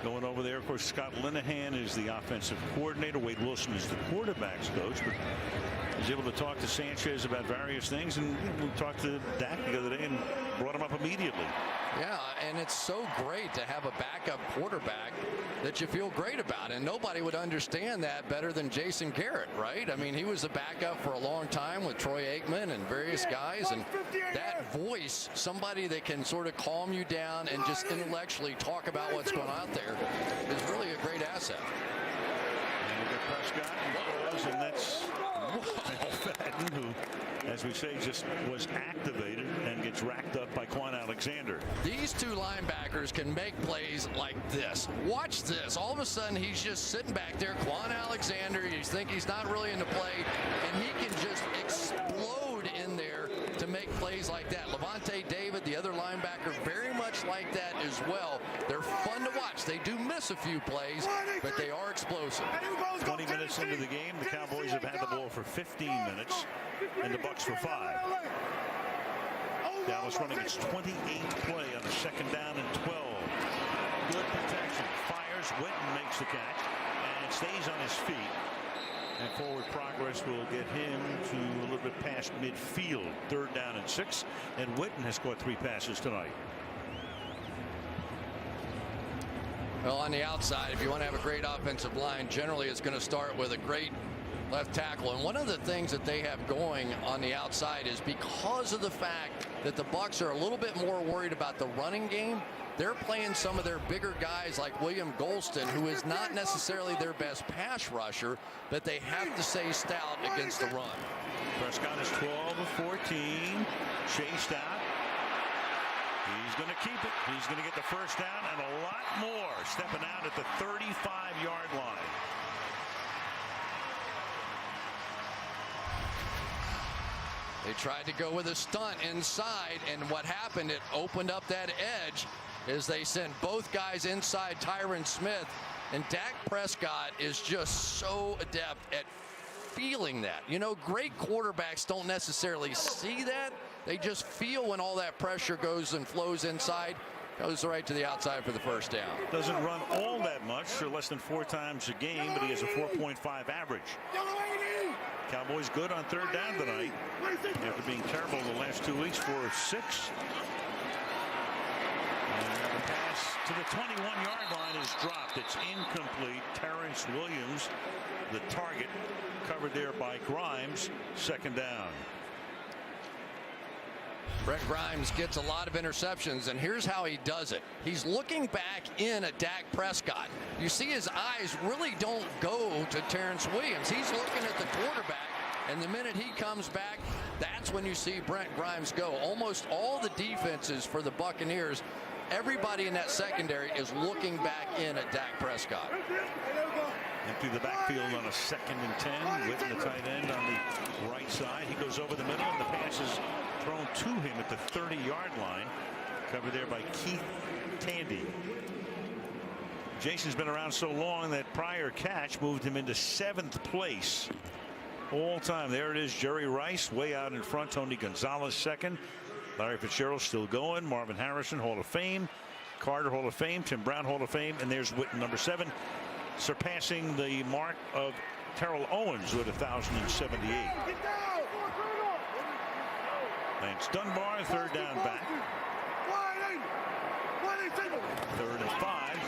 Going over there, of course, Scott Linehan is the offensive coordinator. Wade Wilson is the quarterback's coach. But he's able to talk to Sanchez about various things, and we talked to Dak the other day and brought him up immediately. Yeah, and it's so great to have a backup quarterback that you feel great about, and nobody would understand that better than Jason Garrett, right? I mean, he was a backup for a long time with Troy Aikman and various guys, and that voice, somebody that can sort of calm you down and just intellectually talk about what's going on out there, is really a great asset. And we got Prescott, and that's McFadden, who, as we say, just was activated and gets racked up by Quan Alexander. These 2 linebackers can make plays like this. Watch this. All of a sudden, he's just sitting back there. Quan Alexander, you think he's not really into play, and he can just explode in there to make plays like that. Levante David, the other linebacker, very much like that as well. They're fun to watch. They do miss a few plays, but they are explosive. 20 minutes into the game, the Cowboys have had the ball for 15 minutes, and the Bucs for 5. Dallas running its 28th play on a 2nd down and 12. Good protection. Fires Witten makes the catch and stays on his feet. And forward progress will get him to a little bit past midfield. 3rd down and 6. And Witten has caught 3 passes tonight. Well, on the outside, if you want to have a great offensive line, generally it's going to start with a great left tackle. And one of the things that they have going on the outside is because of the fact that the Bucs are a little bit more worried about the running game, they're playing some of their bigger guys like William Golston, who is not necessarily their best pass rusher, but they have to stay stout against the run. Prescott is 12 of 14, chased out. He's going to keep it. He's going to get the first down and a lot more, stepping out at the 35-yard line. They tried to go with a stunt inside, and what happened, it opened up that edge as they sent both guys inside Tyron Smith. And Dak Prescott is just so adept at feeling that. You know, great quarterbacks don't necessarily see that. They just feel when all that pressure goes and flows inside. Goes right to the outside for the first down. Doesn't run all that much, or less than 4 times a game, but he has a 4.5 average. Cowboys good on 3rd down tonight after being terrible the last 2 weeks, 4 of 6. And the pass to the 21-yard line is dropped. It's incomplete. Terrence Williams, the target, covered there by Grimes. 2nd down. Brent Grimes gets a lot of interceptions, and here's how he does it. He's looking back in at Dak Prescott. You see his eyes really don't go to Terrence Williams. He's looking at the quarterback, and the minute he comes back, that's when you see Brent Grimes go. Almost all the defenses for the Buccaneers, everybody in that secondary is looking back in at Dak Prescott. Empty the backfield on a 2nd and 10. Witten, the tight end, on the right side. He goes over the middle, and the pass is thrown to him at the 30-yard line. Covered there by Keith Tandy. Jason's been around so long that prior catch moved him into 7th place all time. There it is. Jerry Rice way out in front. Tony Gonzalez 2nd. Larry Fitzgerald still going. Marvin Harrison, Hall of Fame. Carter, Hall of Fame. Tim Brown, Hall of Fame. And there's Witten, number 7, surpassing the mark of Terrell Owens with 1,078. Lance Dunbar, 3rd down back. 3rd and 5.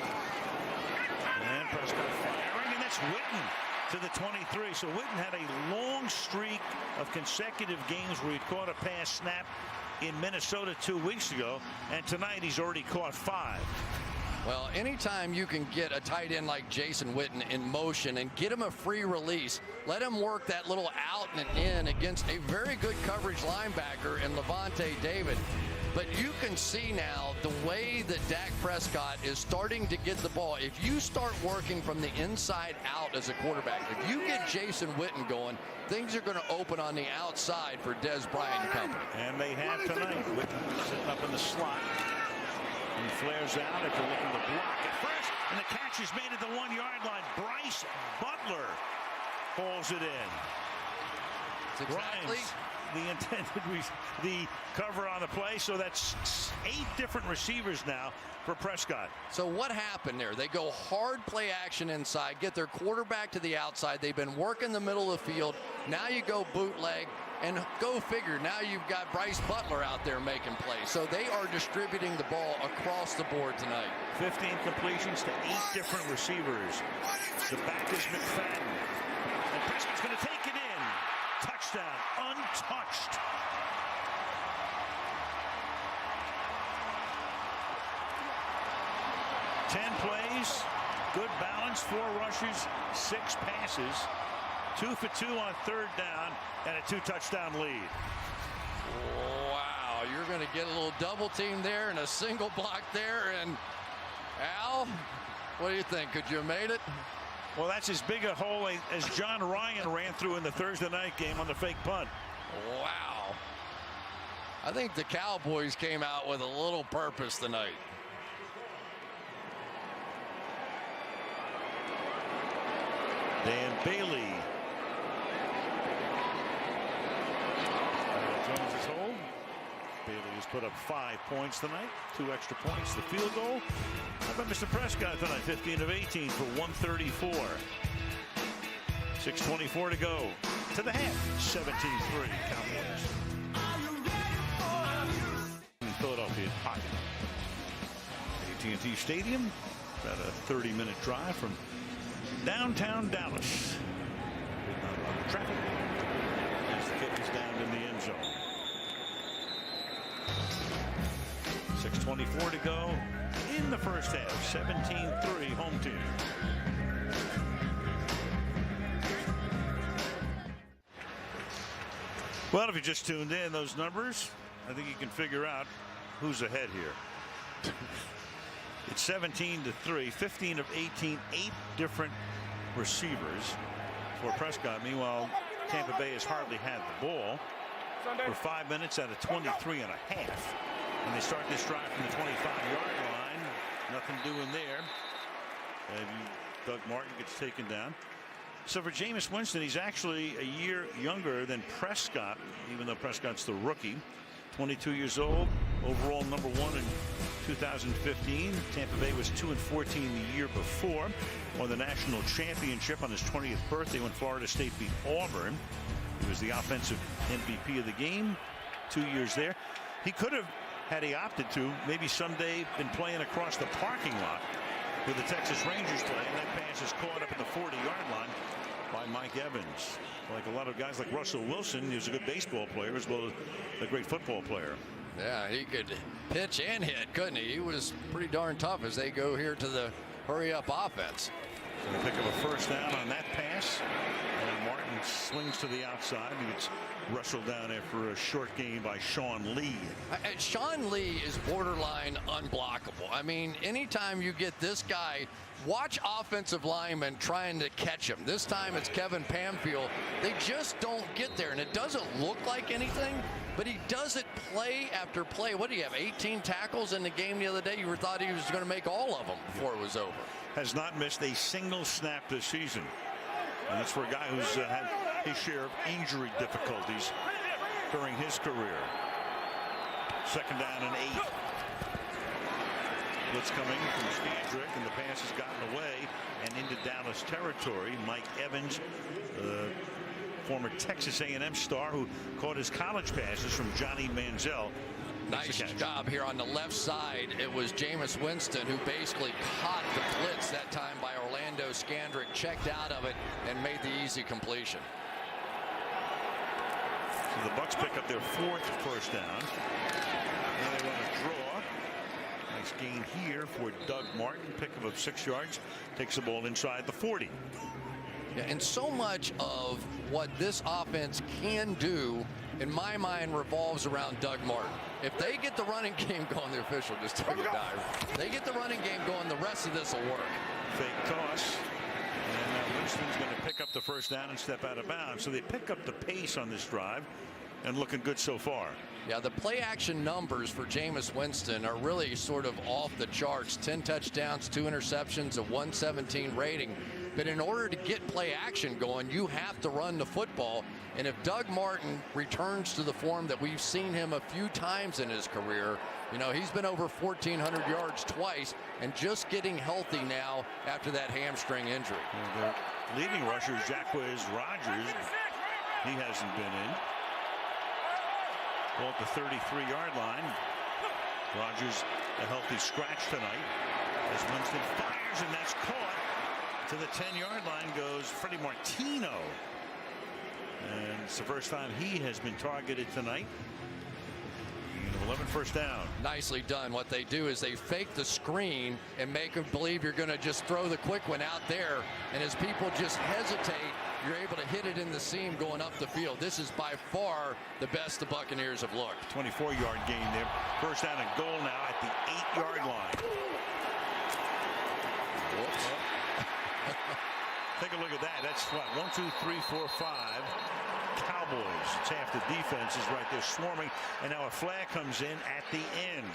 And Prescott firing, and that's Witten to the 23. So Witten had a long streak of consecutive games where he'd caught a pass snap in Minnesota 2 weeks ago, and tonight he's already caught 5. Well, anytime you can get a tight end like Jason Witten in motion and get him a free release, let him work that little out and in against a very good coverage linebacker in Levante David. But you can see now the way that Dak Prescott is starting to get the ball. If you start working from the inside out as a quarterback, if you get Jason Witten going, things are going to open on the outside for Des Bryant and company. And they have tonight. Witten sitting up in the slot. He flares out after looking to block at first, and the catch is made at the 1-yard line. Bryce Butler hauls it in. That's exactly the cover on the play, so that's 8 different receivers now for Prescott. So what happened there? They go hard play action inside, get their quarterback to the outside. They've been working the middle of the field. Now you go bootleg, and go figure, now you've got Bryce Butler out there making plays. So they are distributing the ball across the board tonight. 15 completions to 8 different receivers. The back is McFadden. And Prescott's going to take it in. Touchdown, untouched. Ten plays, good balance, 4 rushes, 6 passes, 2 for 2 on 3rd down, and a 2-touchdown lead. Wow, you're going to get a little double team there and a single block there. And Al, what do you think? Could you have made it? Well, that's as big a hole as John Ryan ran through in the Thursday night game on the fake punt. Wow. I think the Cowboys came out with a little purpose tonight. Dan Bailey. Jones is hold. Bailey He's put up 5 points tonight, 2 extra points, the field goal. How about Mr. Prescott tonight? 15 of 18 for 134. 6:24 to go to the half. 17-3 Cowboys. In Philadelphia pocket. AT&T Stadium. About a 30-minute drive from downtown Dallas. Traffic as the kick is down in the end zone. 6:24 to go in the first half. 17-3 home team. Well, if you just tuned in, those numbers, I think you can figure out who's ahead here. It's 17-3, 15 of 18, 8 different receivers for Prescott. Meanwhile, Tampa Bay has hardly had the ball for 5 minutes out of 23 and a half. And they start this drive from the 25-yard line. Nothing doing there. And Doug Martin gets taken down. So for Jameis Winston, he's actually a year younger than Prescott, even though Prescott's the rookie. 22 years old, overall #1 in 2015. Tampa Bay was 2-14 the year before. Won the national championship on his 20th birthday when Florida State beat Auburn. He was the offensive MVP of the game. 2 years there. He could have, had he opted to, maybe someday been playing across the parking lot where the Texas Rangers play, and that pass is caught up at the 40-yard line by Mike Evans. Like a lot of guys like Russell Wilson, he was a good baseball player as well as a great football player. Yeah, he could pitch and hit, couldn't he? He was pretty darn tough as they go here to the hurry-up offense. So they pick up a first down on that pass. And Martin swings to the outside. He gets wrestled down after a short gain by Sean Lee. Sean Lee is borderline unblockable. I mean, anytime you get this guy, watch offensive linemen trying to catch him. This time it's Kevin Pamfield. They just don't get there, and it doesn't look like anything, but he does it play after play. What do you have, 18 tackles in the game the other day? You thought he was going to make all of them before it was over. Has not missed a single snap this season. And that's for a guy who's had his share of injury difficulties during his career. Second down and 8. Blitz coming from Skandrick, and the pass has gotten away and into Dallas territory. Mike Evans, former Texas A&M star who caught his college passes from Johnny Manziel. Nice job here on the left side. It was Jameis Winston who basically caught the blitz that time by Orlando Skandrick, checked out of it, and made the easy completion. So the Bucs pick up their 4th first down. Now they run a draw. Nice gain here for Doug Martin. Pickup of 6 yards. Takes the ball inside the 40. Yeah, and so much of what this offense can do, in my mind, revolves around Doug Martin. If they get the running game going, the official just took a dive. They get the running game going, the rest of this will work. Fake toss. And Winston's going to pick up the first down and step out of bounds. So they pick up the pace on this drive and looking good so far. Yeah, the play action numbers for Jameis Winston are really sort of off the charts. 10 touchdowns, 2 interceptions, a 117 rating. But in order to get play action going, you have to run the football. And if Doug Martin returns to the form that we've seen him a few times in his career, you know, he's been over 1,400 yards twice and just getting healthy now after that hamstring injury. The leading rusher is Jacquizz Rodgers. He hasn't been in. Ball at the 33-yard line. Rodgers a healthy scratch tonight as Winston fires, and that's caught. To the 10-yard line goes Freddie Martino. And it's the first time he has been targeted tonight. 11 first down. Nicely done. What they do is they fake the screen and make them believe you're going to just throw the quick one out there. And as people just hesitate, you're able to hit it in the seam going up the field. This is by far the best the Buccaneers have looked. 24-yard gain there. First down and goal now at the 8-yard line. Whoops. Take a look at that. That's what, 1, 2, 3, 4, 5. Cowboys. It's half the defense is right there swarming, and now a flag comes in at the end.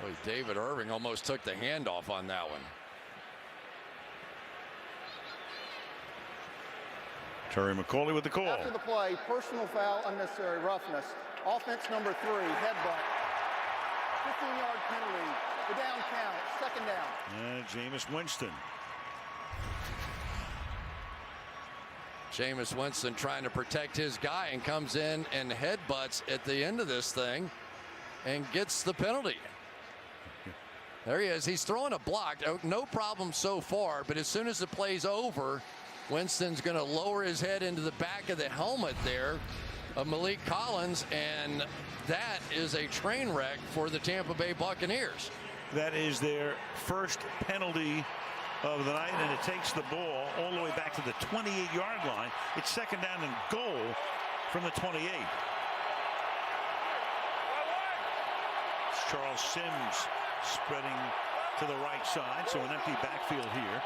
Boy, David Irving almost took the handoff on that one. Terry McCauley with the call. After the play, personal foul, unnecessary roughness. Offense number 3, headbutt. 15-yard penalty. The down count, second down. Jameis Winston. Jameis Winston trying to protect his guy and comes in and headbutts at the end of this thing and gets the penalty. There he is. He's throwing a block. No problem so far, but as soon as the play's over, Winston's going to lower his head into the back of the helmet there of Malik Collins, and that is a train wreck for the Tampa Bay Buccaneers. That is their first penalty of the night, and it takes the ball all the way back to the 28-yard line. It's second down and goal from the 28. It's Charles Sims spreading to the right side, so an empty backfield here.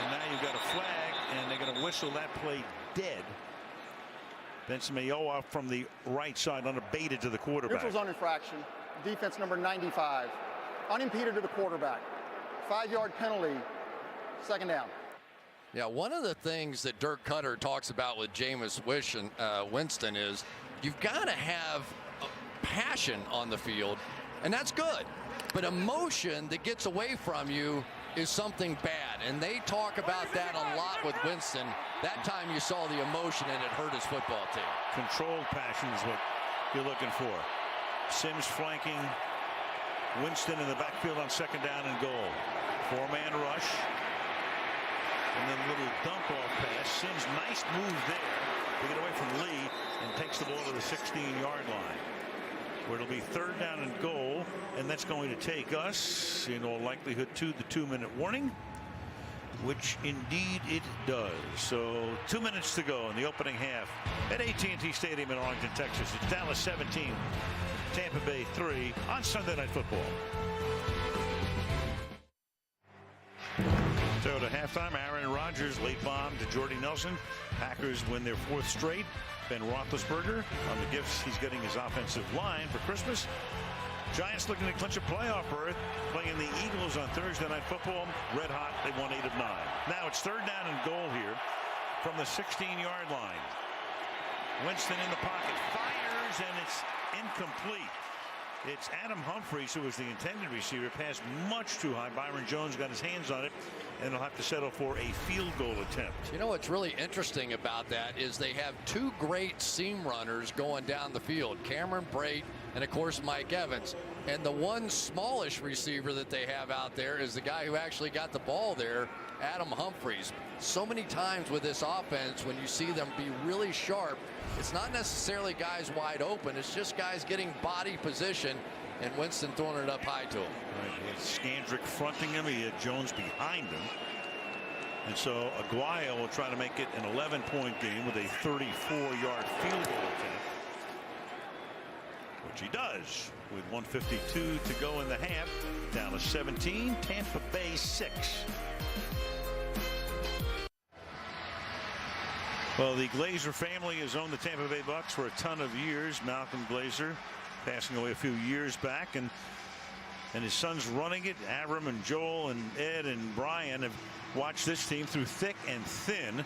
And now you've got a flag, and they're going to whistle that play dead. Benson Mayowa from the right side unabated to the quarterback. Neutral zone infraction. Defense number 95. Unimpeded to the quarterback. 5-yard penalty. Second down. Yeah, one of the things that Dirk Cutter talks about with Jameis Winston is you've got to have passion on the field, and that's good. But emotion that gets away from you is something bad, and they talk about that a lot with Winston. That time you saw the emotion, and it hurt his football team. Controlled passion is what you're looking for. Sims flanking Winston in the backfield on second down and goal. 4-man rush. And then a little dump off pass. Sims, nice move there to get away from Lee and takes the ball to the 16-yard line, where it'll be third down and goal, and that's going to take us in all likelihood to the 2-minute warning, which indeed it does. So 2 minutes to go in the opening half at AT&T Stadium in Arlington, Texas. It's Dallas 17, Tampa Bay 3 on Sunday Night Football. So to halftime, Aaron Rodgers late bomb to Jordy Nelson. Packers win their 4th straight. Ben Roethlisberger on the gifts he's getting his offensive line for Christmas. Giants looking to clinch a playoff berth, playing the Eagles on Thursday Night Football. Red hot, they won 8 of 9. Now it's third down and goal here from the 16-yard line. Winston in the pocket, fires, and it's incomplete. It's Adam Humphries who was the intended receiver. Pass much too high. Byron Jones got his hands on it, and they'll have to settle for a field goal attempt. You know what's really interesting about that is they have 2 great seam runners going down the field, Cameron Brate and of course Mike Evans, and the one smallish receiver that they have out there is the guy who actually got the ball there, Adam Humphries. So many times with this offense, when you see them be really sharp, it's not necessarily guys wide open, it's just guys getting body position, and Winston throwing it up high to him. Right, he had Skandrick fronting him, he had Jones behind him. And so Aguayo will try to make it an 11-point game with a 34-yard field goal attempt, which he does with 1:52 to go in the half. Dallas 17, Tampa Bay 6. Well, the Glazer family has owned the Tampa Bay Bucs for a ton of years. Malcolm Glazer passing away a few years back, and his sons running it. Avram and Joel and Ed and Brian have watched this team through thick and thin.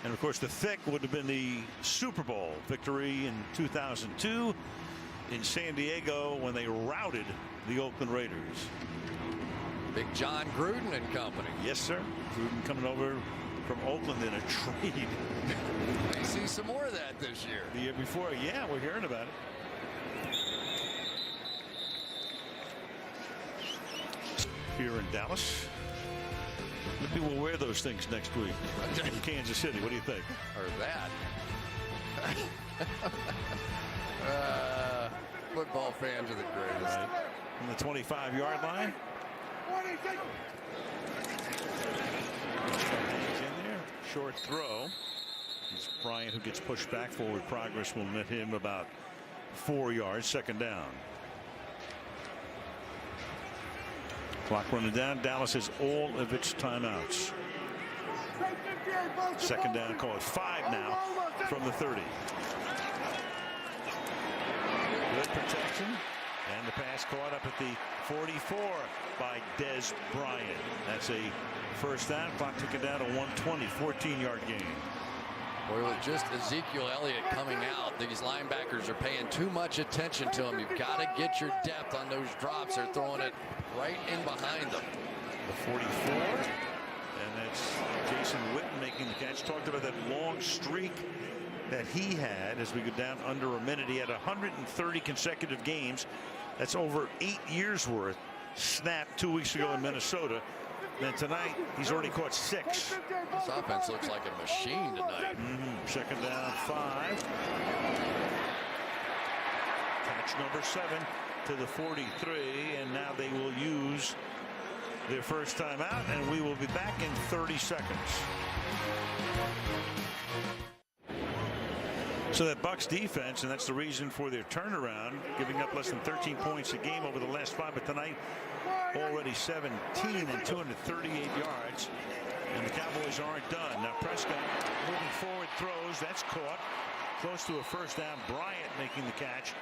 And of course, the thick would have been the Super Bowl victory in 2002 in San Diego when they routed the Oakland Raiders. Big John Gruden and company. Yes, sir. Gruden coming over from Oakland in a trade. We see some more of that this year. The year before, yeah, we're hearing about it. Here in Dallas. Maybe we'll wear those things next week in Kansas City. What do you think? Or that. Football fans are the greatest. Right. From the 25-yard line. Hangs in there. Short throw. It's Bryant who gets pushed back. Forward progress will net him about 4 yards. Second down. Clock running down. Dallas has all of its timeouts. Second down, call it 5 now from the 30. Good protection. And the pass caught up at the 44 by Des Bryant. That's a first down. Clock took it down to 120, 14-yard gain. Boy, with just Ezekiel Elliott coming out, these linebackers are paying too much attention to him. You've got to get your depth on those drops. They're throwing it right in behind them. The 44, and that's Jason Witten making the catch. Talked about that long streak that he had as we go down under a minute. He had 130 consecutive games. That's over 8 years worth. Snapped 2 weeks ago in Minnesota. And tonight he's already caught 6. This offense looks like a machine tonight. Second down, 5. Catch number 7 to the 43, and now they will use their first time out, and we will be back in 30 seconds. So that Bucs defense, and that's the reason for their turnaround, giving up less than 13 points a game over the last 5, but tonight already 17 and 238 yards, and the Cowboys aren't done. Now Prescott moving forward, throws, that's caught close to a first down. Bryant making the catch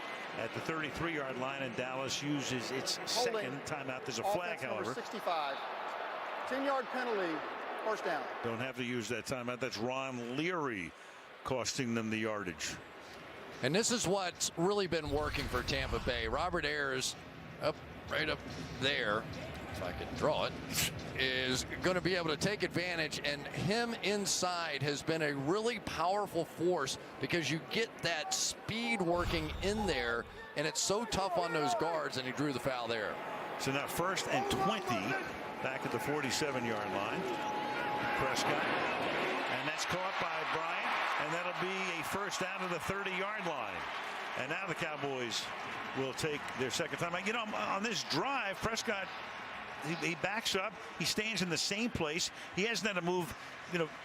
at the 33-yard line, and Dallas uses its second timeout. There's a flag, however. 65, 10-yard penalty, first down. Don't have to use that timeout. That's Ron Leary costing them the yardage. And this is what's really been working for Tampa Bay. Robert Ayers, right up there, if I can draw it, is going to be able to take advantage, and him inside has been a really powerful force because you get that speed working in there, and it's so tough on those guards, and he drew the foul there. So now 1st and 20 back at the 47-yard line. Prescott, and that's caught by Bryant, and that'll be a first down to the 30-yard line. And now the Cowboys will take their second time. You know, on this drive, Prescott, he backs up. He stands in the same place. He hasn't had to move,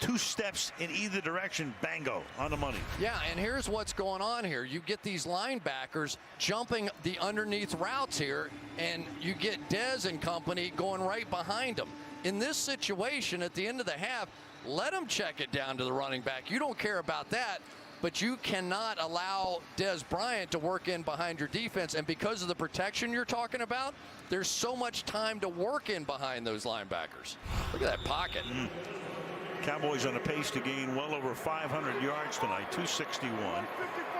2 steps in either direction. Bango, on the money. Yeah, and here's what's going on here. You get these linebackers jumping the underneath routes here, and you get Dez and company going right behind them. In this situation, at the end of the half, let them check it down to the running back. You don't care about that, but you cannot allow Des Bryant to work in behind your defense. And because of the protection you're talking about, there's so much time to work in behind those linebackers. Look at that pocket. Cowboys on a pace to gain well over 500 yards tonight, 261.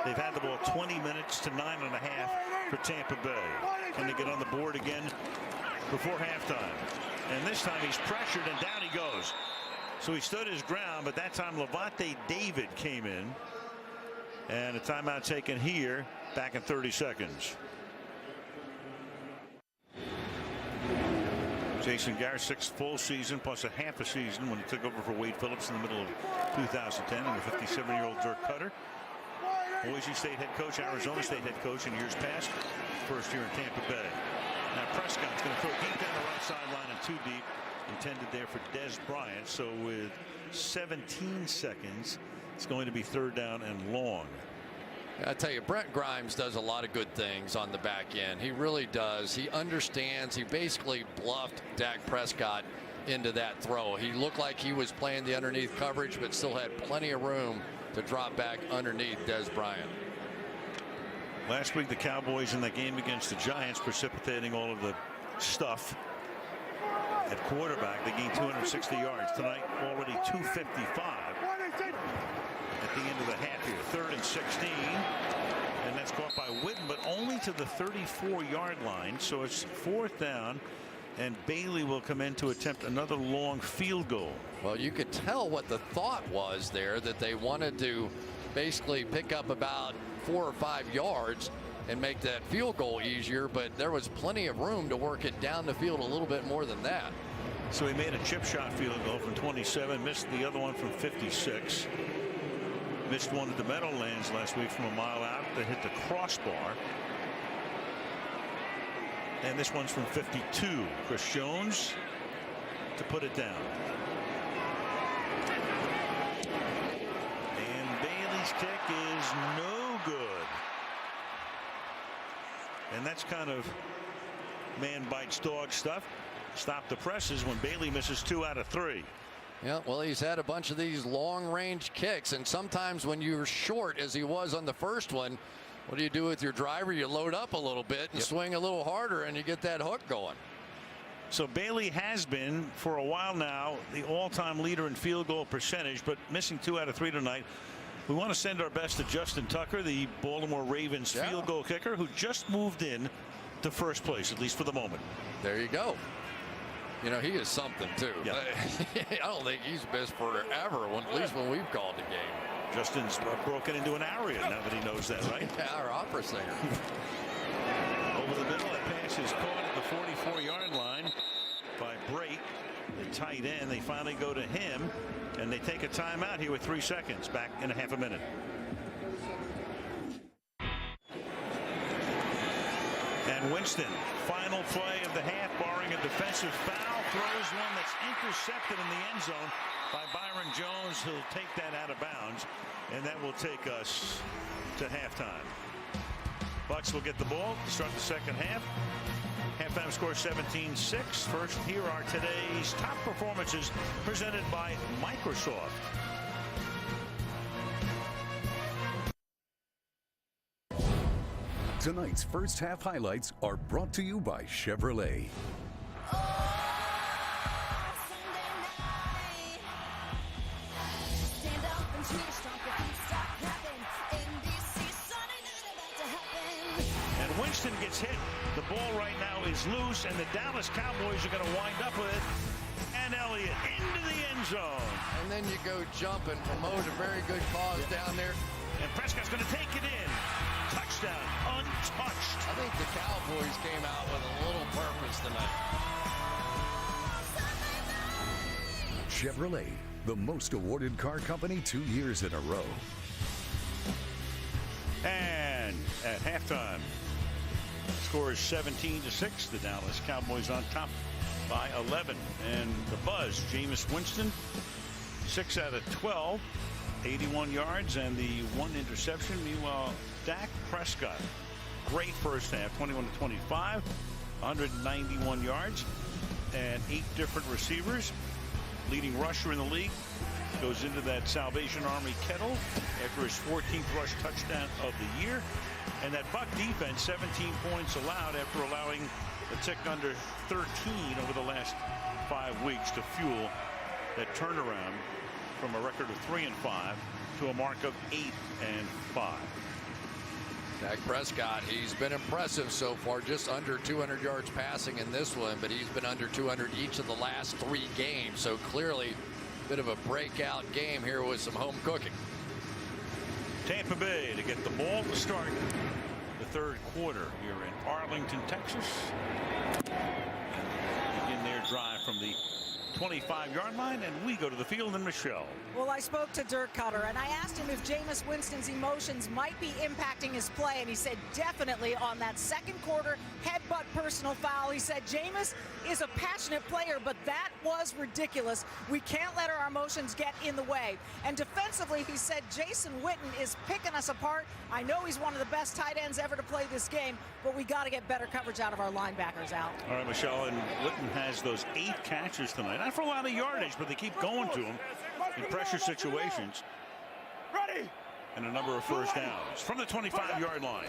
They've had the ball 20 minutes to 9.5 for Tampa Bay. Can they get on the board again before halftime? And this time he's pressured, and down he goes. So he stood his ground, but that time Levante David came in. And a timeout taken here, back in 30 seconds. Jason Garrett, 6th full season plus a half a season when he took over for Wade Phillips in the middle of 2010, and the 57-year-old Dirk Cutter, Boise State head coach, Arizona State head coach in years past, first year in Tampa Bay. Now Prescott's going to throw deep down the right sideline and 2 deep, intended there for Des Bryant. So with 17 seconds, it's going to be 3rd down and long. I tell you, Brent Grimes does a lot of good things on the back end. He really does. He understands. He basically bluffed Dak Prescott into that throw. He looked like he was playing the underneath coverage, but still had plenty of room to drop back underneath Des Bryant. Last week, the Cowboys in that game against the Giants, precipitating all of the stuff at quarterback, they gained 260 yards. Tonight, already 255 at the end of the half here. 3rd and 16, and that's caught by Witten, but only to the 34-yard line. So it's 4th down, and Bailey will come in to attempt another long field goal. Well, you could tell what the thought was there, that they wanted to basically pick up about 4 or 5 yards and make that field goal easier, but there was plenty of room to work it down the field a little bit more than that. So he made a chip shot field goal from 27, missed the other one from 56, missed one at the Meadowlands last week from a mile out that hit the crossbar, and this one's from 52. Chris Jones to put it down, and Bailey's kick is no good. And that's kind of man bites dog stuff. Stop the presses when Bailey misses 2 out of 3. Yeah, well, he's had a bunch of these long range kicks, and sometimes when you're short, as he was on the first one, What do you do with your driver? You load up a little bit and swing a little harder, and you get that hook going. So Bailey has been, for a while now, the all-time leader in field goal percentage, but missing 2 out of 3 tonight. We want to send our best to Justin Tucker, the Baltimore Ravens field goal kicker, who just moved in to first place, at least for the moment. There you go. You know, he is something, too. Yeah. I don't think he's missed forever, at least when we've called the game. Justin's broken into an aria now that he knows that, right? Yeah, our opera singer. Over the middle, that pass is caught at the 44-yard line by Brate, the tight end. They finally go to him, and they take a timeout here with 3 seconds, back in a half a minute. And Winston, final play of the half, barring a defensive foul, throws one that's intercepted in the end zone by Byron Jones. He'll take that out of bounds, and that will take us to halftime. Bucs will get the ball to start the second half. Halftime score 17-6. First, here are today's top performances presented by Microsoft. Tonight's first half highlights are brought to you by Chevrolet. And Winston gets hit. The ball right now is loose, and the Dallas Cowboys are going to wind up with it. And Elliott into the end zone. And then you go jump and promote a very good cause down there. And Prescott's going to take it in. Touchdown, untouched. I think the Cowboys came out with a little purpose tonight. Chevrolet, the most awarded car company 2 years in a row. And at halftime, score is 17-6. The Dallas Cowboys on top by 11. And the buzz, Jameis Winston, 6 out of 12. 81 yards and the 1 interception. Meanwhile, Dak Prescott, great first half, 21-25, 191 yards and 8 different receivers. Leading rusher in the league goes into that Salvation Army kettle after his 14th rush touchdown of the year. And that Buck defense, 17 points allowed after allowing a tick under 13 over the last 5 weeks to fuel that turnaround from a record of 3-5 to a mark of 8-5. Dak Prescott, he's been impressive so far, just under 200 yards passing in this one, but he's been under 200 each of the last 3 games. So clearly a bit of a breakout game here with some home cooking. Tampa Bay to get the ball to start the third quarter here in Arlington, Texas. And begin their drive from the 25-yard line, and we go to the field and Michelle. Well, I spoke to Dirk Cutter, and I asked him if Jameis Winston's emotions might be impacting his play, and he said definitely on that second quarter headbutt personal foul. He said Jameis is a passionate player, but that was ridiculous. We can't let our emotions get in the way. And defensively, he said Jason Witten is picking us apart. I know he's one of the best tight ends ever to play this game, but we got to get better coverage out of our linebackers out. All right, Michelle, and Witten has those 8 catches tonight. Not for a lot of yardage, but they keep going to him in pressure situations. Ready. And a number of first downs from the 25-yard line.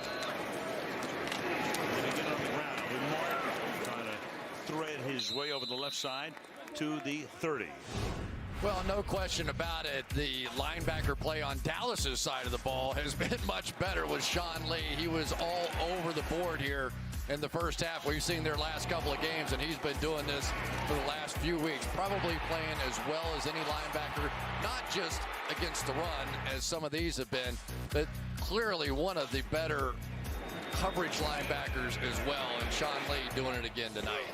And they get on the ground with Martin trying to thread his way over the left side to the 30. Well, no question about it. The linebacker play on Dallas's side of the ball has been much better with Sean Lee. He was all over the board here in the first half. We've seen their last couple of games, and he's been doing this for the last few weeks, probably playing as well as any linebacker, not just against the run as some of these have been, but clearly one of the better coverage linebackers as well, and Sean Lee doing it again tonight.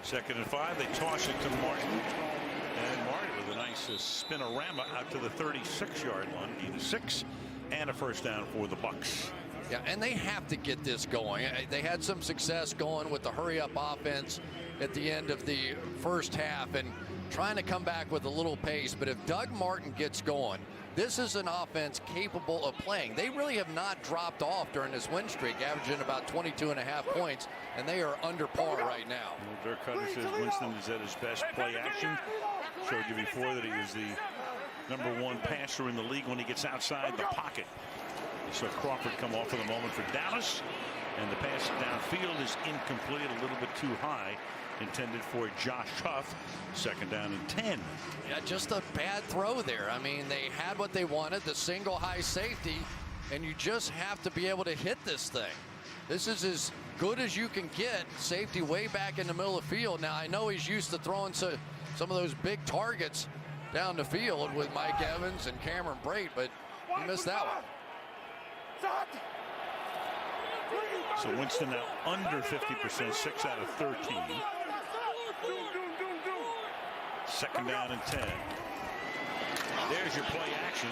2nd and 5. They toss it to Martin, and Martin with a nice spinorama out to the 36-yard line. Gain of 6 and a first down for the Bucs. Yeah, and they have to get this going. They had some success going with the hurry-up offense at the end of the first half and trying to come back with a little pace. But if Doug Martin gets going, this is an offense capable of playing. They really have not dropped off during this win streak, averaging about 22.5 points, and they are under par right now. Well, Dirk Cutter says Winston is at his best play action. Showed you before that he was the #1 passer in the league when he gets outside the pocket. So Crawford come off for the moment for Dallas, and the pass downfield is incomplete, a little bit too high, intended for Josh Huff. 2nd down and 10. Yeah, just a bad throw there. I mean, they had what they wanted, the single high safety, and you just have to be able to hit this thing. This is as good as you can get. Safety way back in the middle of the field. Now, I know he's used to throwing some of those big targets down the field with Mike Evans and Cameron Brate, but he missed that one. So Winston now under 50%, 6 out of 13. 2nd down and 10. There's your play action,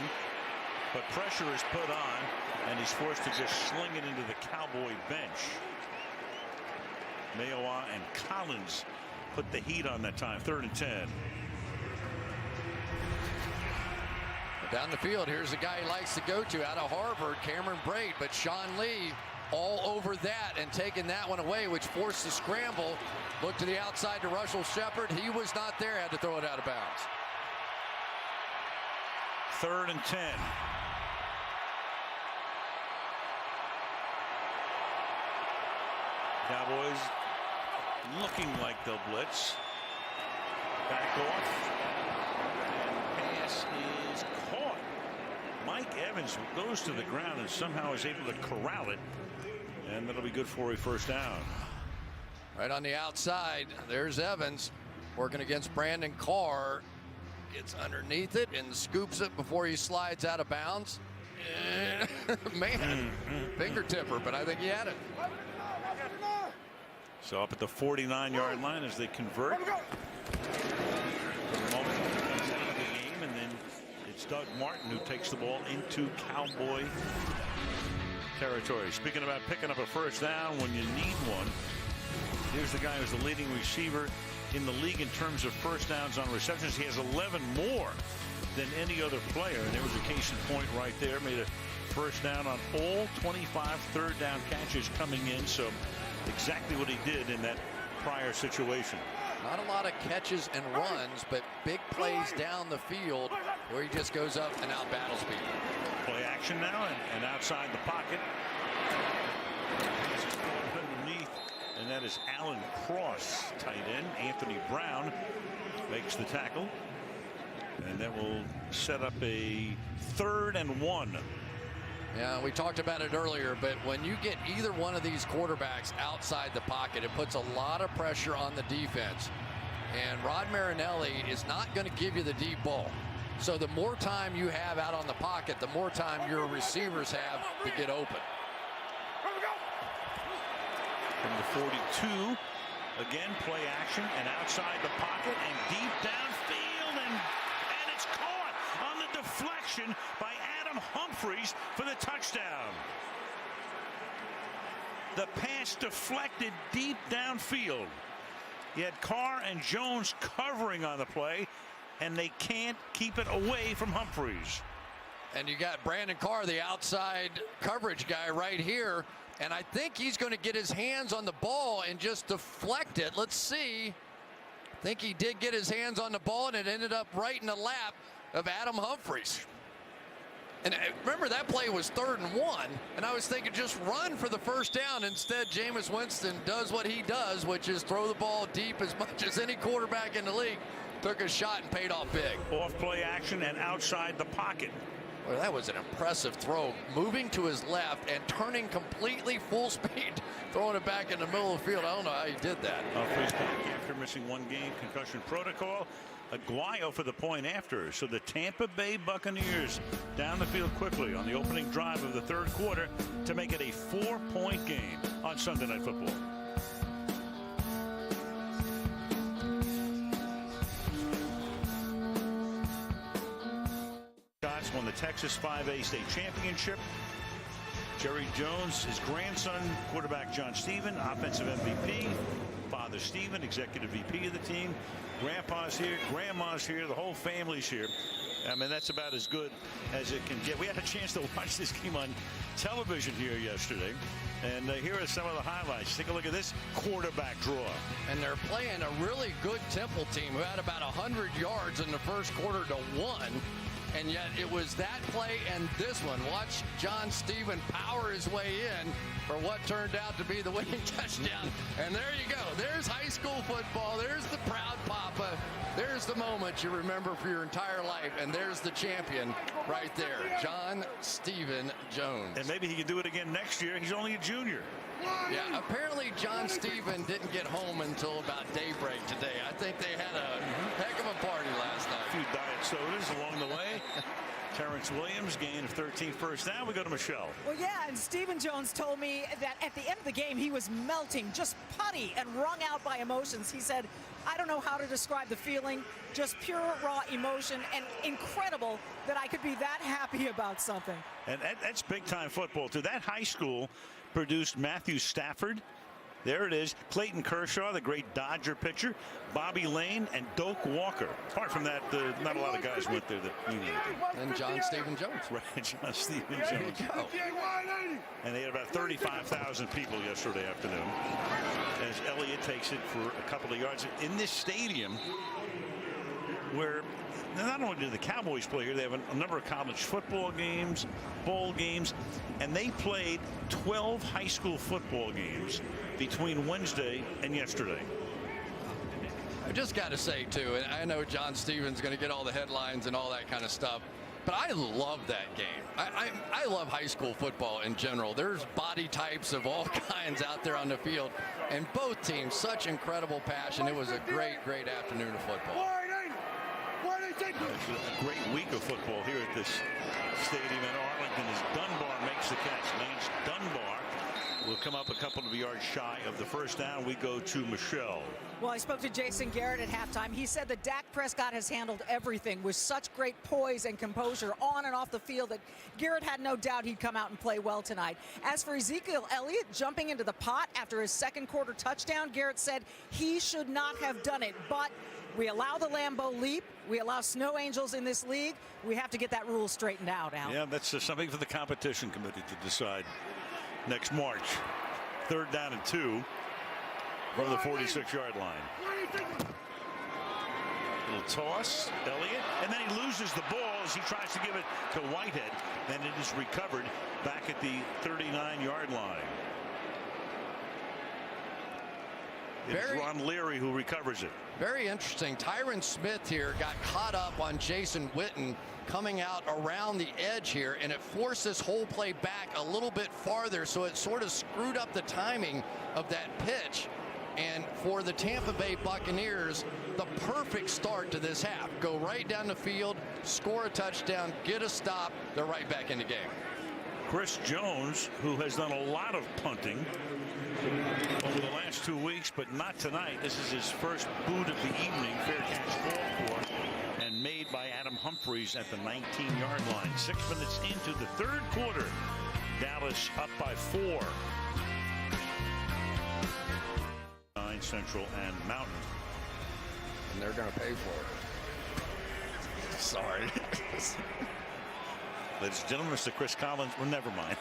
but pressure is put on, and he's forced to just sling it into the Cowboy bench. Mayowa and Collins put the heat on that time. 3rd and 10. Down the field, here's a guy he likes to go to out of Harvard, Cameron Brate, but Sean Lee all over that and taking that one away, which forced the scramble. Look to the outside to Russell Shepard. He was not there, had to throw it out of bounds. 3rd and 10. Cowboys looking like they'll blitz. Back off. And pass is caught. Mike Evans goes to the ground and somehow is able to corral it. And that'll be good for a 1st down. Right on the outside, there's Evans working against Brandon Carr. Gets underneath it and scoops it before he slides out of bounds. Man, finger tipper, but I think he had it. So up at the 49-yard line as they convert. For the moment, it comes out of the game, and then it's Doug Martin who takes the ball into Cowboy territory. Speaking about picking up a 1st down when you need one, here's the guy who's the leading receiver in the league in terms of 1st downs on receptions. He has 11 more than any other player, and there was a case in point right there. Made a 1st down on all 25 3rd down catches coming in. So exactly what he did in that prior situation. Not a lot of catches and runs, but big plays down the field where he just goes up and out battle speed. Play action now and outside the pocket. Underneath, and that is Alan Cross, tight end. Anthony Brown makes the tackle, and that will set up a 3rd and 1. Yeah, we talked about it earlier, but when you get either one of these quarterbacks outside the pocket, it puts a lot of pressure on the defense. And Rod Marinelli is not going to give you the deep ball. So the more time you have out on the pocket, the more time your receivers have to get open. From the 42, again, play action and outside the pocket and deep downfield, and it's caught on the deflection by Adam Humphries for the touchdown. The pass deflected deep downfield. You had Carr and Jones covering on the play, and they can't keep it away from Humphries. And you got Brandon Carr, the outside coverage guy right here. And I think he's going to get his hands on the ball and just deflect it. Let's see. I think he did get his hands on the ball, and it ended up right in the lap of Adam Humphries. And remember, that play was 3rd and 1, and I was thinking just run for the 1st down. Instead, Jameis Winston does what he does, which is throw the ball deep as much as any quarterback in the league. Took a shot and paid off big. Off play action and outside the pocket. Well, that was an impressive throw, moving to his left and turning completely full speed, throwing it back in the middle of the field. I don't know how he did that. Humphries back after missing 1 game, concussion protocol. Aguayo for the point after. So the Tampa Bay Buccaneers down the field quickly on the opening drive of the 3rd quarter to make it a 4-point game on Sunday Night Football. Won the Texas 5A state championship. Jerry Jones, his grandson, quarterback John Stephen, offensive MVP. Father Stephen, executive VP of the team. Grandpa's here, grandma's here, the whole family's here. I mean, that's about as good as it can get. We had a chance to watch this game on television here yesterday. And here are some of the highlights. Take a look at this quarterback draw. And they're playing a really good Temple team who had about 100 yards in the 1st quarter to 1. and yet it was that play and this one. Watch John Stephen power his way in for what turned out to be the winning touchdown. And there you go. There's high school football. There's the proud papa. There's the moment you remember for your entire life. And there's the champion right there, John Stephen Jones. And maybe he can do it again next year. He's only a junior. Yeah, apparently John Stephen didn't get home until about daybreak today. I think they had a heck of a party last night. A few diet sodas along the way. Terrence Williams, gain of 13 first down. We go to Michelle. Well, yeah, and Stephen Jones told me that at the end of the game, he was melting, just putty and wrung out by emotions. He said, I don't know how to describe the feeling, just pure raw emotion, and incredible that I could be that happy about something. And that's big-time football, too. That high school produced Matthew Stafford. There it is. Clayton Kershaw, the great Dodger pitcher. Bobby Lane and Doak Walker. Apart from that, not a lot of guys went there that we needed. And John Stephen Jones. Right, John Stephen Jones. And they had about 35,000 people yesterday afternoon as Elliott takes it for a couple of yards in this stadium where not only do the Cowboys play here, they have a number of college football games, bowl games, and they played 12 high school football games between Wednesday and yesterday. I just got to say, too, and I know John Stephen's going to get all the headlines and all that kind of stuff, but I love that game. I love high school football in general. There's body types of all kinds out there on the field, and both teams, such incredible passion. It was a great, great afternoon of football. It's a great week of football here at this stadium in Arlington as Dunbar makes the catch. Lance Dunbar will come up a couple of yards shy of the first down. We go to Michelle. Well, I spoke to Jason Garrett at halftime. He said that Dak Prescott has handled everything with such great poise and composure on and off the field that Garrett had no doubt he'd come out and play well tonight. As for Ezekiel Elliott jumping into the pot after his second quarter touchdown, Garrett said he should not have done it, but we allow the Lambeau leap. We allow snow angels in this league. We have to get that rule straightened out, Al. Yeah, that's something for the competition committee to decide next March. 3rd down and 2 from the 46-yard line. Little toss, Elliott, and then he loses the ball as he tries to give it to Whitehead. Then it is recovered back at the 39-yard line. It's Ron Leary who recovers it. Very interesting. Tyron Smith here got caught up on Jason Witten coming out around the edge here, and it forced this whole play back a little bit farther, so it sort of screwed up the timing of that pitch. And for the Tampa Bay Buccaneers, the perfect start to this half. Go right down the field, score a touchdown, get a stop, they're right back in the game. Chris Jones, who has done a lot of punting over the last 2 weeks, but not tonight. This is his first boot of the evening. Fair catch called for and made by Adam Humphries at the 19-yard line. 6 minutes into the third quarter. Dallas up by 4. 9 Central and Mountain. And they're going to pay for it. Sorry. Ladies and gentlemen, Mr. Chris Collins. Well, never mind.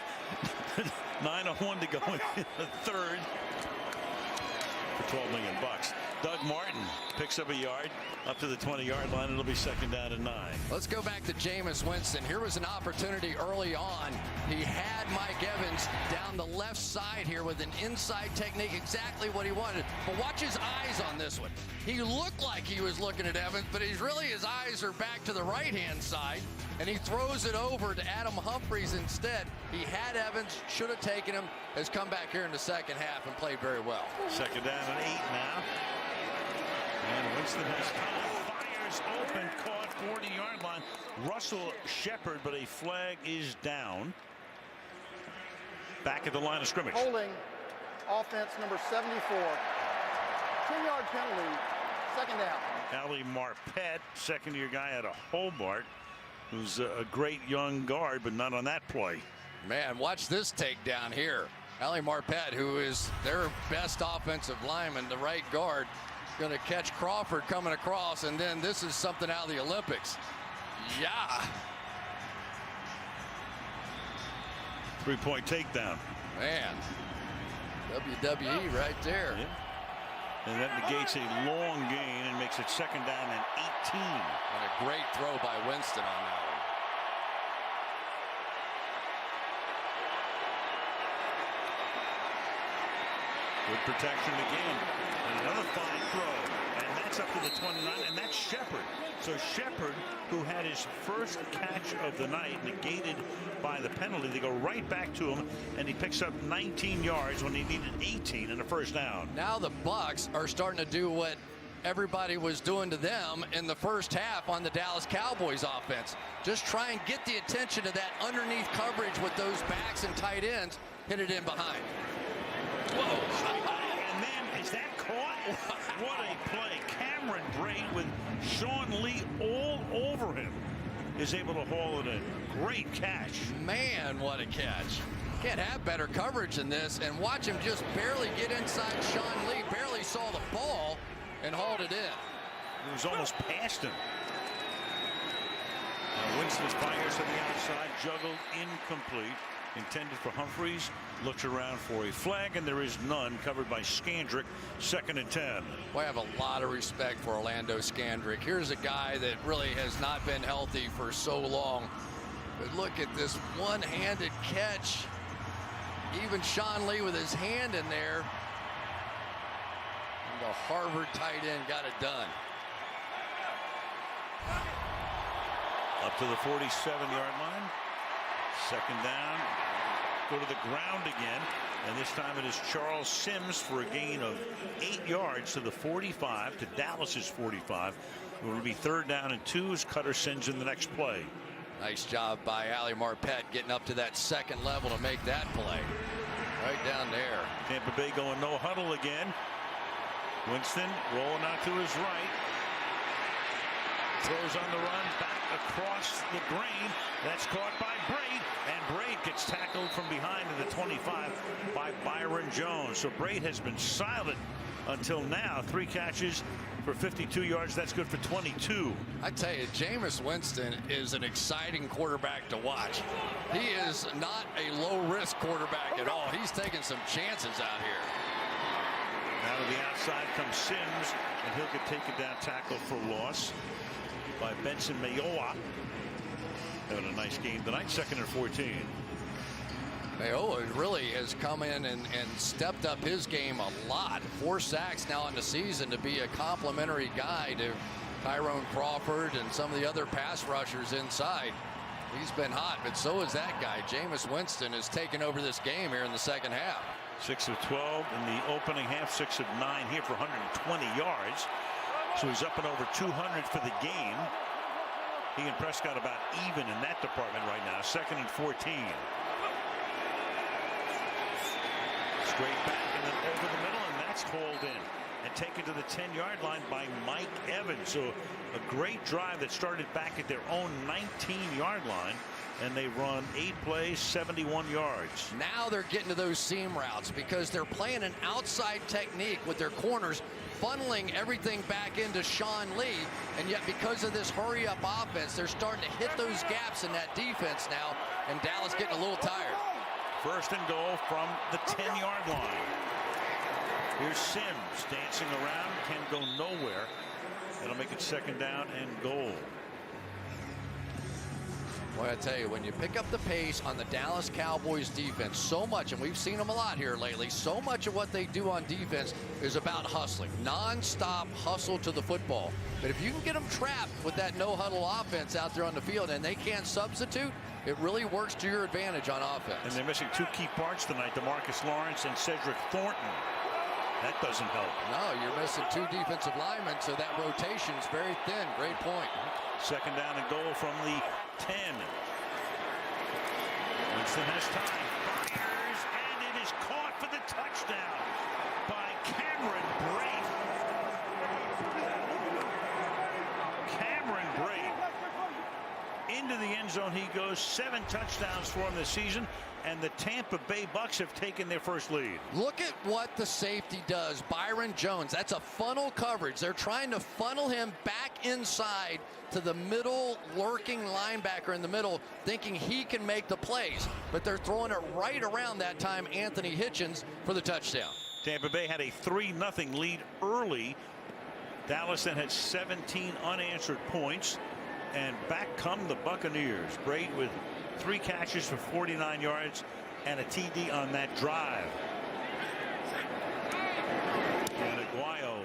9:01 to go in the third for $12 million. Doug Martin picks up a yard up to the 20-yard line. It'll be 2nd down and 9. Let's go back to Jameis Winston. Here was an opportunity early on. He had Mike Evans down the left side here with an inside technique, exactly what he wanted. But watch his eyes on this one. He looked like he was looking at Evans, but his eyes are back to the right-hand side, and he throws it over to Adam Humphries instead. He had Evans, should have taken him, has come back here in the second half and played very well. 2nd down and 8 now. And Winston has fires open, caught 40-yard line. Russell Shepard, but a flag is down. Back at the line of scrimmage. Holding offense number 74. 10-yard penalty, 2nd down. Ali Marpet, second-year guy out of Hobart, who's a great young guard, but not on that play. Man, watch this takedown here. Ali Marpet, who is their best offensive lineman, the right guard, going to catch Crawford coming across, and then this is something out of the Olympics. Yeah. 3-point takedown. Man, WWE right there. Yeah. And that negates a long gain and makes it 2nd down and 18. And a great throw by Winston on that one. Good protection again. And another fine throw. And that's up to the 29. And that's Shepard. So Shepard, who had his first catch of the night negated by the penalty, they go right back to him, and he picks up 19 yards when he needed 18 in a first down. Now the Bucs are starting to do what everybody was doing to them in the first half on the Dallas Cowboys offense. Just try and get the attention of that underneath coverage with those backs and tight ends. Hit it in behind. Whoa. And then is that caught? What a play. Cameron Brate with Sean Lee all over him is able to haul it in. Great catch. Man, what a catch. Can't have better coverage than this. And watch him just barely get inside Sean Lee. Barely saw the ball and hauled it in. It was almost past him. Winston fires to the outside, juggled, incomplete. Intended for Humphreys, looks around for a flag, and there is none. Covered by Scandrick, 2nd and 10. Well, I have a lot of respect for Orlando Scandrick. Here's a guy that really has not been healthy for so long. But look at this one-handed catch. Even Sean Lee with his hand in there. And the Harvard tight end got it done. Up to the 47-yard line. 2nd down. Go to the ground again. And this time it is Charles Sims for a gain of 8 yards to the 45, to Dallas's 45. It will be 3rd down and 2 as Cutter sends in the next play. Nice job by Ali Marpet getting up to that second level to make that play. Right down there. Tampa Bay going no huddle again. Winston rolling out to his right. Throws on the run back across the grain. That's caught by Brate, and Brate gets tackled from behind to the 25 by Byron Jones. So Brate has been silent until now. 3 catches for 52 yards. That's good for 22. I tell you, Jameis Winston is an exciting quarterback to watch. He is not a low-risk quarterback at all. He's taking some chances out here. Now to the outside comes Sims, and he'll get taken down, tackle for loss by Benson Mayowa. Having a nice game tonight. 2nd and 14. Mayowa really has come in and stepped up his game a lot. 4 sacks now in the season to be a complimentary guy to Tyrone Crawford and some of the other pass rushers inside. He's been hot, but so is that guy. Jameis Winston has taken over this game here in the second half. 6 of 12 in the opening half, 6 of 9 here for 120 yards. So he's up and over 200 for the game. He and Prescott about even in that department right now. 2nd and 14. Straight back and then over the middle, and that's hauled in and taken to the 10-yard line by Mike Evans. So a great drive that started back at their own 19-yard line, and they run 8 plays, 71 yards. Now they're getting to those seam routes because they're playing an outside technique with their corners, funneling everything back into Sean Lee, and yet because of this hurry-up offense, they're starting to hit those gaps in that defense now, and Dallas getting a little tired. 1st and goal from the 10-yard line. Here's Sims dancing around, can go nowhere. That'll make it 2nd down and goal. Well, I tell you, when you pick up the pace on the Dallas Cowboys defense, so much, and we've seen them a lot here lately, so much of what they do on defense is about hustling, non-stop hustle to the football. But if you can get them trapped with that no-huddle offense out there on the field and they can't substitute, it really works to your advantage on offense. And they're missing 2 key parts tonight, DeMarcus Lawrence and Cedric Thornton. That doesn't help. No, you're missing 2 defensive linemen, so that rotation's very thin. Great point. 2nd down and goal from the 10. Winston has time. Fires, and it is caught for the touchdown by Cameron Brate. Cameron Brate. Into the end zone he goes. 7 touchdowns for him this season. And the Tampa Bay Bucs have taken their first lead. Look at what the safety does. Byron Jones, that's a funnel coverage. They're trying to funnel him back inside to the middle, lurking linebacker in the middle, thinking he can make the plays. But they're throwing it right around that time, Anthony Hitchens, for the touchdown. Tampa Bay had a 3-0 lead early. Dallas then had 17 unanswered points. And back come the Buccaneers. Brate with 3 catches for 49 yards and a TD on that drive. Guayo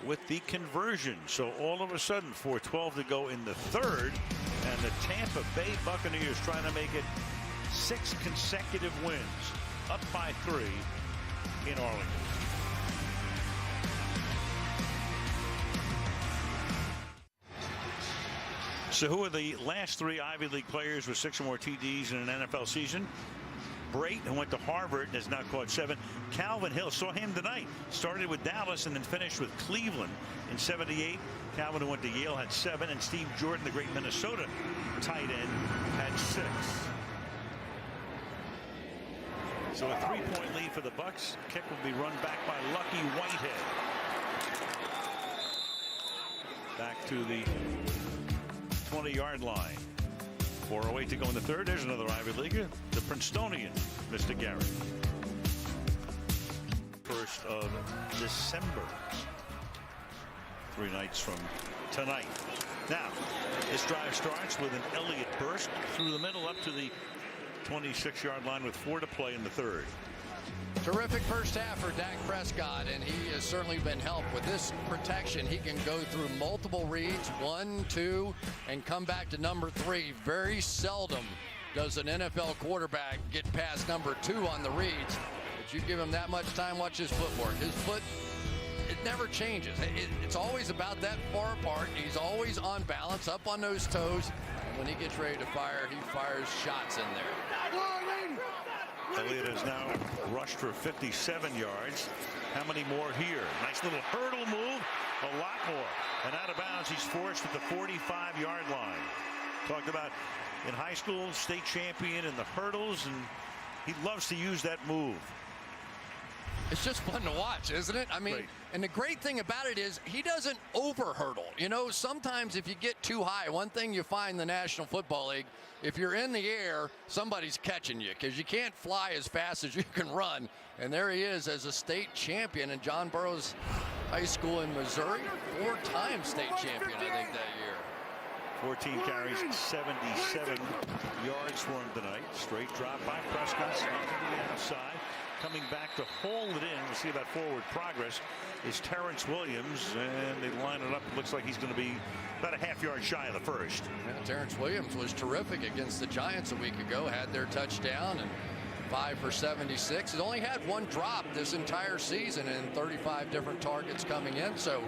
with the conversion. So all of a sudden, 4:12 to go in the third, and the Tampa Bay Buccaneers trying to make it 6 consecutive wins, up by 3 in Arlington. So who are the last 3 Ivy League players with 6 or more TDs in an NFL season? Brate, who went to Harvard and has now caught 7. Calvin Hill, saw him tonight. Started with Dallas and then finished with Cleveland in '78. Calvin, who went to Yale, had 7. And Steve Jordan, the great Minnesota tight end, had 6. So a 3-point lead for the Bucs. Kick will be run back by Lucky Whitehead. Back to the 20-yard line. 4:08 to go in the third. There's another Ivy Leaguer, the Princetonian, Mr. Garrett. 1st of December. 3 nights from tonight. Now, this drive starts with an Elliott burst through the middle up to the 26-yard line with 4 to play in the third. Terrific first half for Dak Prescott, and he has certainly been helped with this protection. He can go through multiple reads, 1, 2, and come back to number 3. Very seldom does an NFL quarterback get past number 2 on the reads. But you give him that much time, watch his footwork. His foot, it never changes. It's always about that far apart. He's always on balance, up on those toes. And when he gets ready to fire, he fires shots in there. Elliott has now rushed for 57 yards. How many more here? Nice little hurdle move. A lot more. And out of bounds, he's forced at the 45-yard line. Talked about in high school, state champion in the hurdles, and he loves to use that move. It's just fun to watch, isn't it? I mean, Great. And the great thing about it is he doesn't over-hurdle. You know, sometimes if you get too high, one thing you find in the National Football League, if you're in the air, somebody's catching you because you can't fly as fast as you can run. And there he is as a state champion in John Burroughs High School in Missouri. 4-time state champion, I think, that year. 14 carries, 77 yards for him tonight. Straight drop by Prescott to the outside. Coming back to hold it in. We'll see about forward progress is Terrence Williams, and they line it up. It looks like he's going to be about a half-yard shy of the first. Yeah, Terrence Williams was terrific against the Giants a week ago. Had their touchdown and 5 for 76. He's only had 1 drop this entire season and 35 different targets coming in. So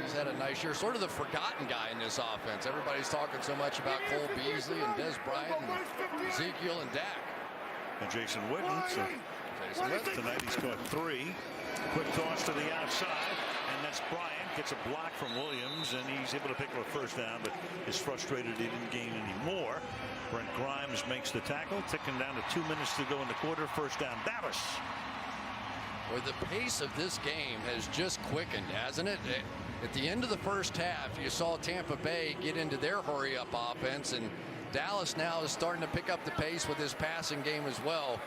he's had a nice year. Sort of the forgotten guy in this offense. Everybody's talking so much about Cole Beasley and Des Bryant and Ezekiel and Dak. And Jason Witten. So tonight he's caught 3. Quick toss to the outside, and that's Bryant. Gets a block from Williams, and he's able to pick up a first down, but is frustrated he didn't gain any more. Brent Grimes makes the tackle, ticking down to 2 minutes to go in the quarter. First down, Dallas. Well, the pace of this game has just quickened, hasn't it? At the end of the first half, you saw Tampa Bay get into their hurry-up offense, and Dallas now is starting to pick up the pace with his passing game as well.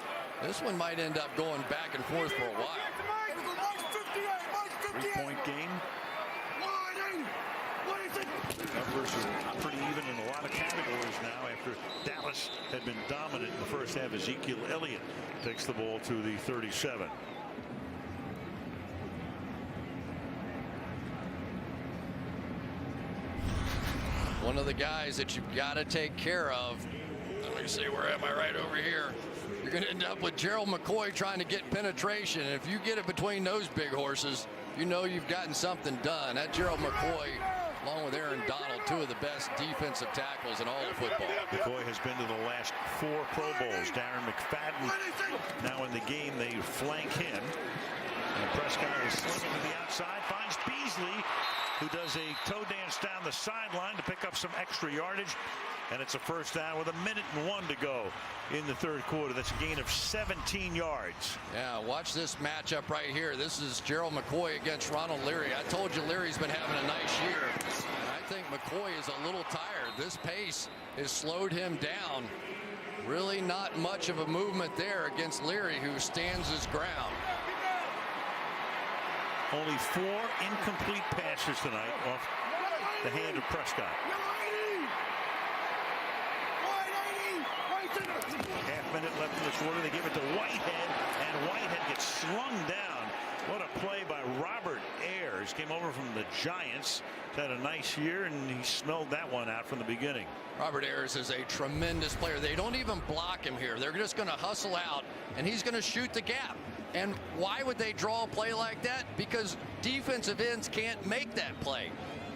This one might end up going back and forth for a while. 3-point game. Numbers are pretty even in a lot of categories now after Dallas had been dominant in the first half. Ezekiel Elliott takes the ball to the 37. One of the guys that you've got to take care of. Let me see, where am I? Right over here. You're going to end up with Gerald McCoy trying to get penetration. And if you get it between those big horses, you know you've gotten something done. That Gerald McCoy, along with Aaron Donald, 2 of the best defensive tackles in all of football. McCoy has been to the last 4 Pro Bowls. Darren McFadden now in the game. They flank him. And Prescott is slinging to the outside. Finds Beasley, who does a toe dance down the sideline to pick up some extra yardage. And it's a first down with 1:01 to go in the third quarter. That's a gain of 17 yards. Yeah, watch this matchup right here. This is Gerald McCoy against Ronald Leary. I told you Leary's been having a nice year. And I think McCoy is a little tired. This pace has slowed him down. Really not much of a movement there against Leary, who stands his ground. Only 4 incomplete passes tonight off the hand of Prescott. Half minute left in this quarter. They give it to Whitehead, and Whitehead gets slung down What a play by Robert Ayers. Came over from the Giants. Had a nice year, and he smelled that one out from the beginning. Robert Ayers is a tremendous player. They don't even block him here. They're just going to hustle out, and he's going to shoot the gap. And why would they draw a play like that? Because defensive ends can't make that play.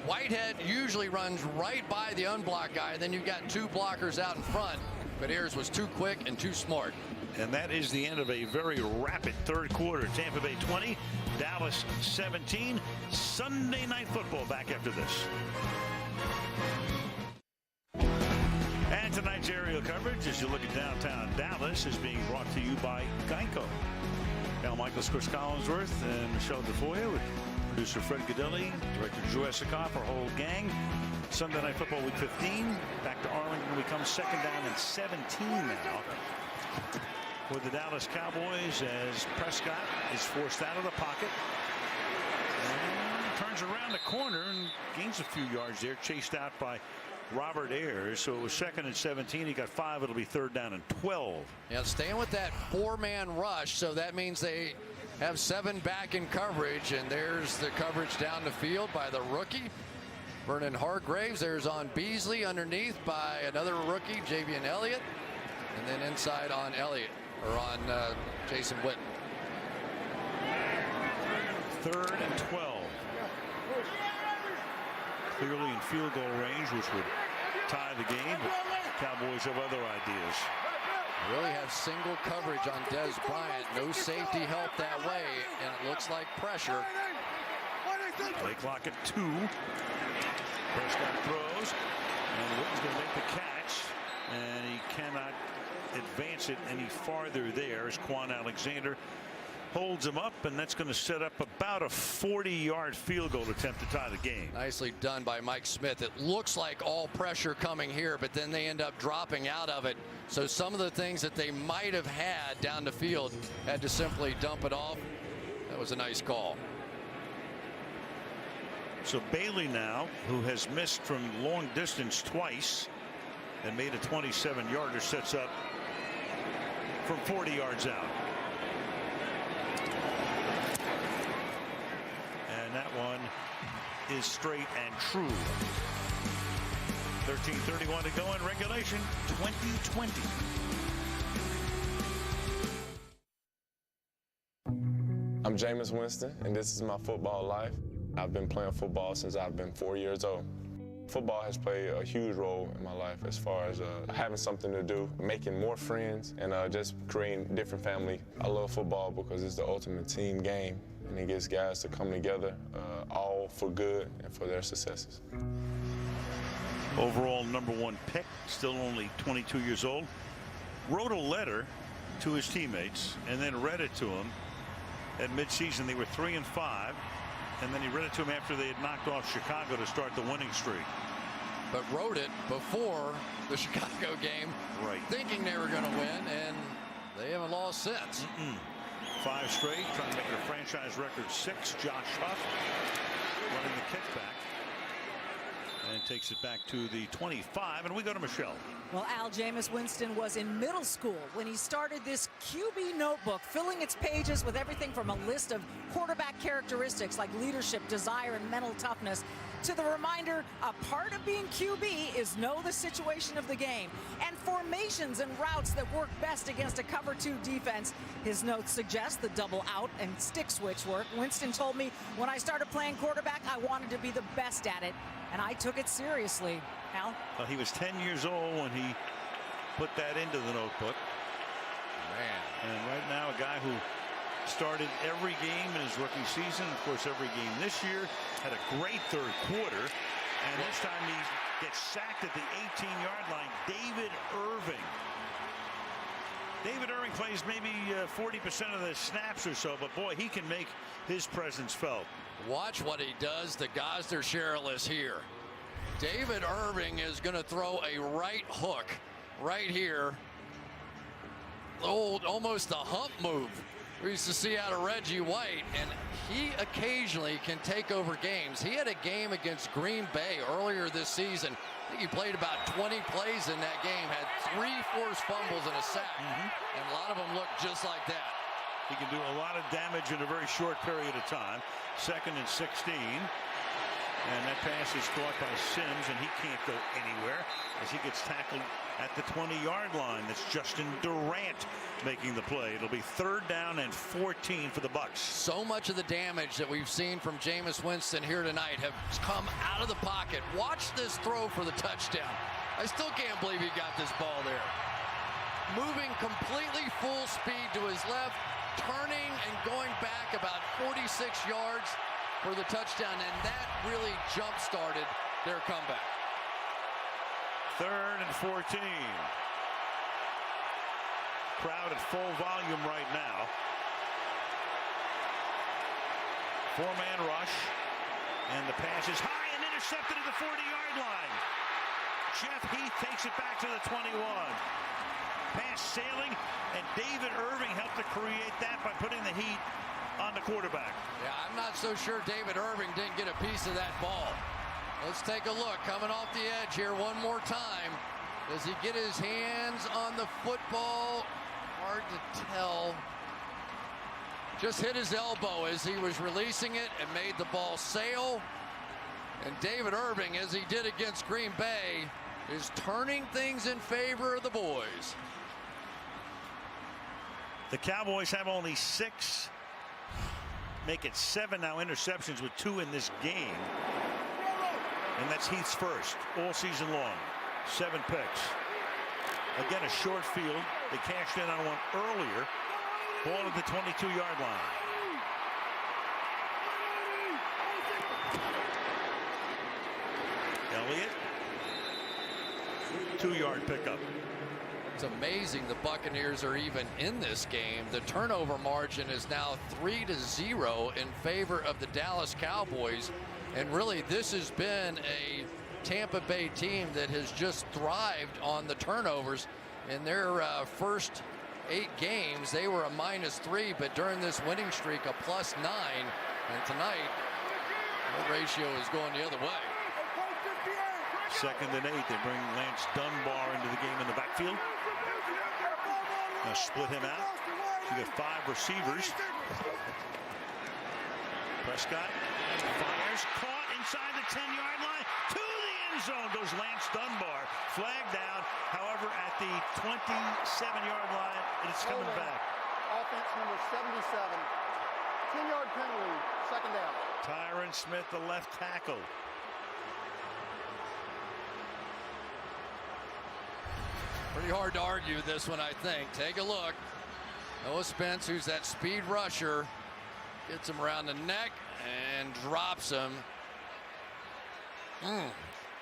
Whitehead usually runs right by the unblocked guy, and then you've got two blockers out in front. But Ayers was too quick and too smart. And that is the end of a very rapid third quarter. Tampa Bay 20, Dallas 17. Sunday Night Football back after this. And tonight's aerial coverage, as you look at downtown Dallas, is being brought to you by Geico. Al Michaels, Chris Collinsworth, and Michelle DeFoya with producer Fred Godelli, director Drew Esikoff, our whole gang. Sunday Night Football Week 15. Back to Arlington. We come second down and 17 now for the Dallas Cowboys as Prescott is forced out of the pocket. And turns around the corner and gains a few yards there, chased out by Robert Ayers. So it was second and 17. He got 5. It'll be third down and 12. Yeah, staying with that 4-man rush. So that means they have 7 back in coverage. And there's the coverage down the field by the rookie, Vernon Hargreaves. There's on Beasley underneath by another rookie, Javian Elliott. And then inside on Elliott, or on Jason Witten. Third and 12. Clearly in field goal range, which would tie the game. But Cowboys have other ideas. Really have single coverage on Des Bryant. No safety help that way, and it looks like pressure. Play clock at 2. Prescott throws, and Witten's going to make the catch, and he cannot advance it any farther there as Quan Alexander holds him up, and that's going to set up about a 40-yard field goal attempt to tie the game. Nicely done by Mike Smith. It looks like all pressure coming here, but then they end up dropping out of it. So some of the things that they might have had down the field had to simply dump it off. That was a nice call. So Bailey now, who has missed from long distance twice and made a 27-yarder, sets up from 40 yards out. And that one is straight and true. 13:31 to go in regulation, 2020. I'm Jameis Winston, and this is my football life. I've been playing football since I've been 4 years old. Football has played a huge role in my life as far as having something to do, making more friends, and just creating different family. I love football because it's the ultimate team game, and it gets guys to come together all for good and for their successes. Overall #1 pick, still only 22 years old, wrote a letter to his teammates and then read it to them at midseason. They were 3-5. And then he read it to him after they had knocked off Chicago to start the winning streak. But wrote it before the Chicago game, right, thinking they were going to win, and they haven't lost since. 5 straight, trying to make it a franchise record 6. Josh Huff running the kickback and takes it back to the 25, and we go to Michelle. Well, Al, Jameis Winston was in middle school when he started this QB notebook, filling its pages with everything from a list of quarterback characteristics like leadership, desire, and mental toughness, to the reminder a part of being QB is know the situation of the game and formations and routes that work best against a cover 2 defense. His notes suggest the double out and stick switch work. Winston told me when I started playing quarterback, I wanted to be the best at it, and I took it seriously. Al? Well, he was 10 years old when he put that into the notebook. Man. And right now, a guy who started every game in his rookie season, of course, every game this year, had a great third quarter, and this time he gets sacked at the 18-yard line. David Irving. David Irving plays maybe 40% of the snaps or so, but boy, he can make his presence felt. Watch what he does to Gosder Shirtless here. David Irving is going to throw a right hook right here. Almost a hump move we used to see out of Reggie White, and he occasionally can take over games. He had a game against Green Bay earlier this season. I think he played about 20 plays in that game, had 3 forced fumbles and a sack, and a lot of them looked just like that. He can do a lot of damage in a very short period of time. 2nd and 16. And that pass is caught by Sims, and he can't go anywhere as he gets tackled at the 20-yard line. That's Justin Durant making the play. It'll be 3rd down and 14 for the Bucs. So much of the damage that we've seen from Jameis Winston here tonight have come out of the pocket. Watch this throw for the touchdown. I still can't believe he got this ball there. Moving completely full speed to his left, turning and going back about 46 yards for the touchdown, and that really jump-started their comeback. 3rd and 14. Crowd at full volume right now. 4-man rush, and the pass is high and intercepted at the 40-yard line. Jeff Heath takes it back to the 21. Pass sailing, and David Irving helped to create that by putting the heat on the quarterback. Yeah, I'm not so sure David Irving didn't get a piece of that ball. Let's take a look. Coming off the edge here one more time. Does he get his hands on the football? Hard to tell. Just hit his elbow as he was releasing it and made the ball sail. And David Irving, as he did against Green Bay, is turning things in favor of the boys. The Cowboys have only 6, make it 7 now, interceptions with 2 in this game. And that's Heath's first all season long. 7 picks. Again, a short field. They cashed in on one earlier. Ball at the 22-yard line. Elliott. 2-yard pickup. It's amazing the Buccaneers are even in this game. The turnover margin is now 3-0 in favor of the Dallas Cowboys. And really, this has been a Tampa Bay team that has just thrived on the turnovers. In their first 8 games, they were a -3, but during this winning streak, a +9. And tonight, the ratio is going the other way. 2nd and 8. They bring Lance Dunbar into the game in the backfield. Now split him out. You get 5 receivers. Prescott fires, caught inside the 10-yard line. To the end zone goes Lance Dunbar. Flag down. However, at the 27-yard line, it's coming back. Offense number 77. 10-yard penalty. 2nd down. Tyron Smith, the left tackle. Pretty hard to argue this one, I think. Take a look. Noah Spence, who's that speed rusher, gets him around the neck and drops him.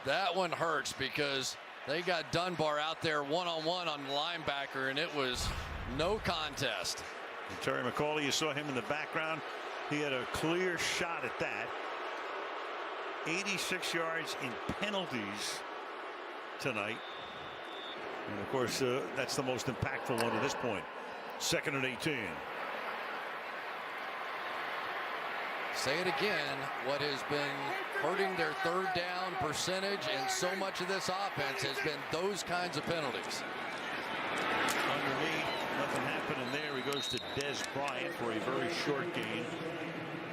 That one hurts because they got Dunbar out there one-on-one on the linebacker, and it was no contest. And Terry McCauley, you saw him in the background. He had a clear shot at that. 86 yards in penalties tonight. And of course, that's the most impactful one at this point. 2nd and 18. Say it again. What has been hurting their 3rd down percentage and so much of this offense has been those kinds of penalties. Underneath, nothing happening there. He goes to Des Bryant for a very short gain.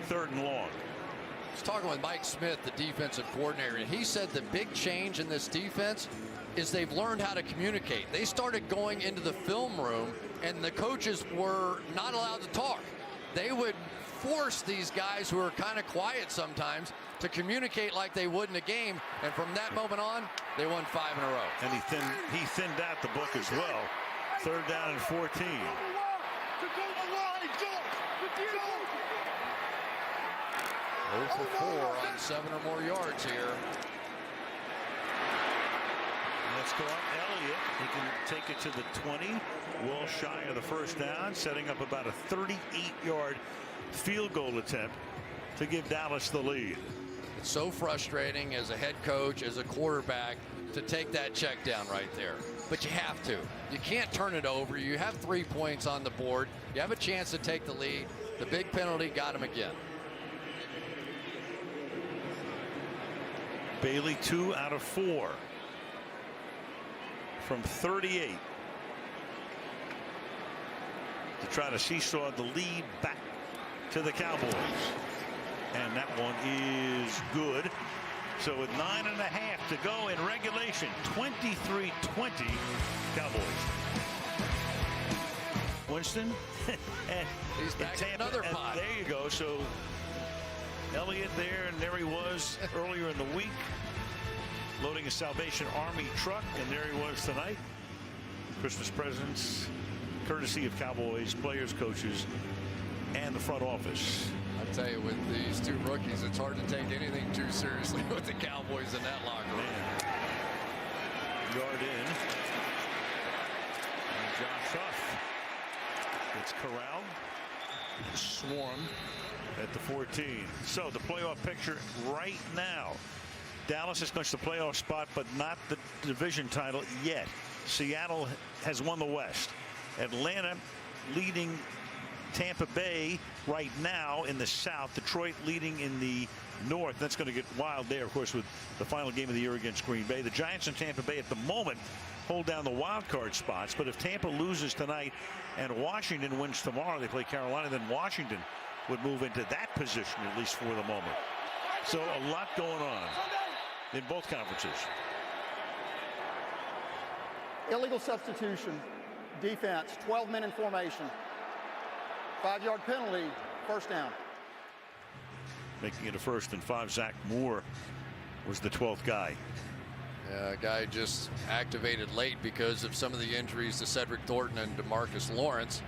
3rd and long. I was talking with Mike Smith, the defensive coordinator, and he said the big change in this defense is they've learned how to communicate. They started going into the film room, and the coaches were not allowed to talk. They would force these guys who are kind of quiet sometimes to communicate like they would in a game, and from that moment on, they won 5 in a row. And he thinned out the book as well. 3rd down and 14. 0 for 4 on 7 or more yards here. Let's go up Elliott. He can take it to the 20. Well shy of the 1st down, setting up about a 38-yard field goal attempt to give Dallas the lead. It's so frustrating as a head coach, as a quarterback, to take that check down right there. But you have to. You can't turn it over. You have 3 points on the board. You have a chance to take the lead. The big penalty got him again. Bailey 2 out of 4. From 38. to try to seesaw the lead back to the Cowboys. And that one is good. So with 9.5 to go in regulation, 23-20 Cowboys. Winston and he's back in another pot. There you go. So Elliott there, and there he was earlier in the week, loading a Salvation Army truck, and there he was tonight. Christmas presents, courtesy of Cowboys players, coaches, and the front office. I tell you, with these two rookies, it's hard to take anything too seriously with the Cowboys in that locker room. Yard in. And Josh Huff gets corralled and swarmed at the 14. So the playoff picture right now. Dallas has clinched the playoff spot, but not the division title yet. Seattle has won the West. Atlanta leading Tampa Bay right now in the South. Detroit leading in the North. That's going to get wild there, of course, with the final game of the year against Green Bay. The Giants and Tampa Bay at the moment hold down the wild card spots. But if Tampa loses tonight and Washington wins tomorrow, they play Carolina, then Washington would move into that position, at least for the moment. So a lot going on in both conferences. Illegal substitution, defense, 12 men in formation. 5-yard penalty, first down. Making it a 1st and 5. Zach Moore was the 12th guy. Yeah, a guy just activated late because of some of the injuries to Cedric Thornton and DeMarcus Lawrence.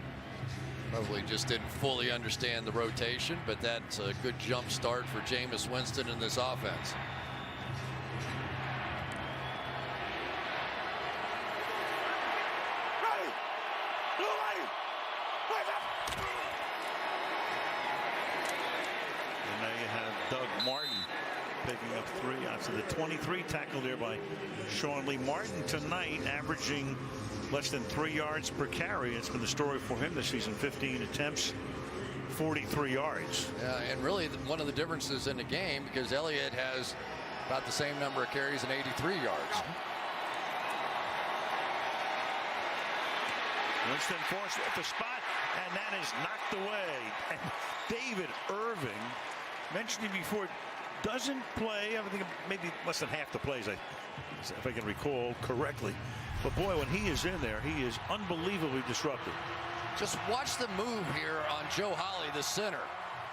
Probably just didn't fully understand the rotation, but that's a good jump start for Jameis Winston in this offense. Picking up 3 out to the 23, tackled there by Sean Lee. Martin tonight averaging less than 3 yards per carry. It's been the story for him this season. 15 attempts, 43 yards. Yeah, and really one of the differences in the game, because Elliott has about the same number of carries and 83 yards. Winston forced at the spot, and that is knocked away. And David Irving, mentioned him before, doesn't play, I think maybe less than half the plays, if I can recall correctly. But boy, when he is in there, he is unbelievably disruptive. Just watch the move here on Joe Holly, the center.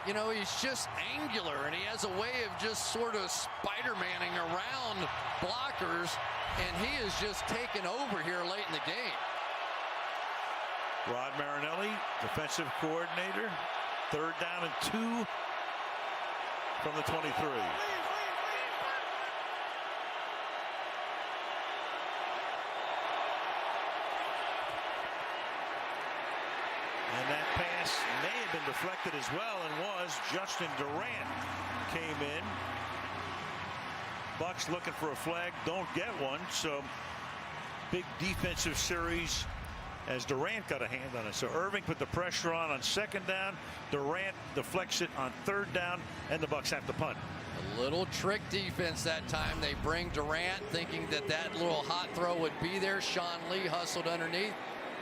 You know, he's just angular, and he has a way of just sort of Spider-Manning around blockers, and he is just taken over here late in the game. Rod Marinelli, defensive coordinator, 3rd down and 2 from the 23. And that pass may have been deflected as well, and was. Justin Durant came in. Bucks looking for a flag, don't get one. So big defensive series as Durant got a hand on it. So Irving put the pressure on 2nd down. Durant deflects it on 3rd down, and the Bucks have to punt. A little trick defense that time. They bring Durant thinking that little hot throw would be there. Sean Lee hustled underneath,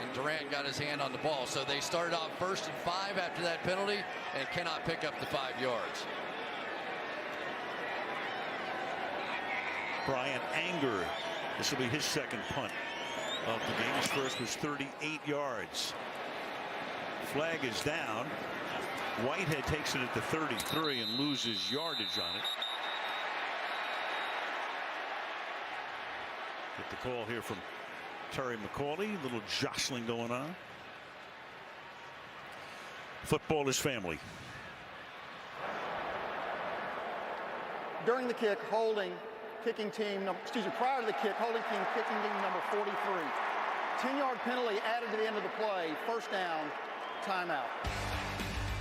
and Durant got his hand on the ball. So they started off 1st and 5 after that penalty and cannot pick up the 5 yards. Brian Anger, this will be his 2nd punt of the game. His first was 38 yards. Flag is down. Whitehead takes it at the 33 and loses yardage on it. Get the call here from Terry McCauley. A little jostling going on. Football is family. During the kick, holding kicking team, prior to the kick, holding team kicking team number 43. 10-yard penalty added to the end of the play. 1st down, timeout.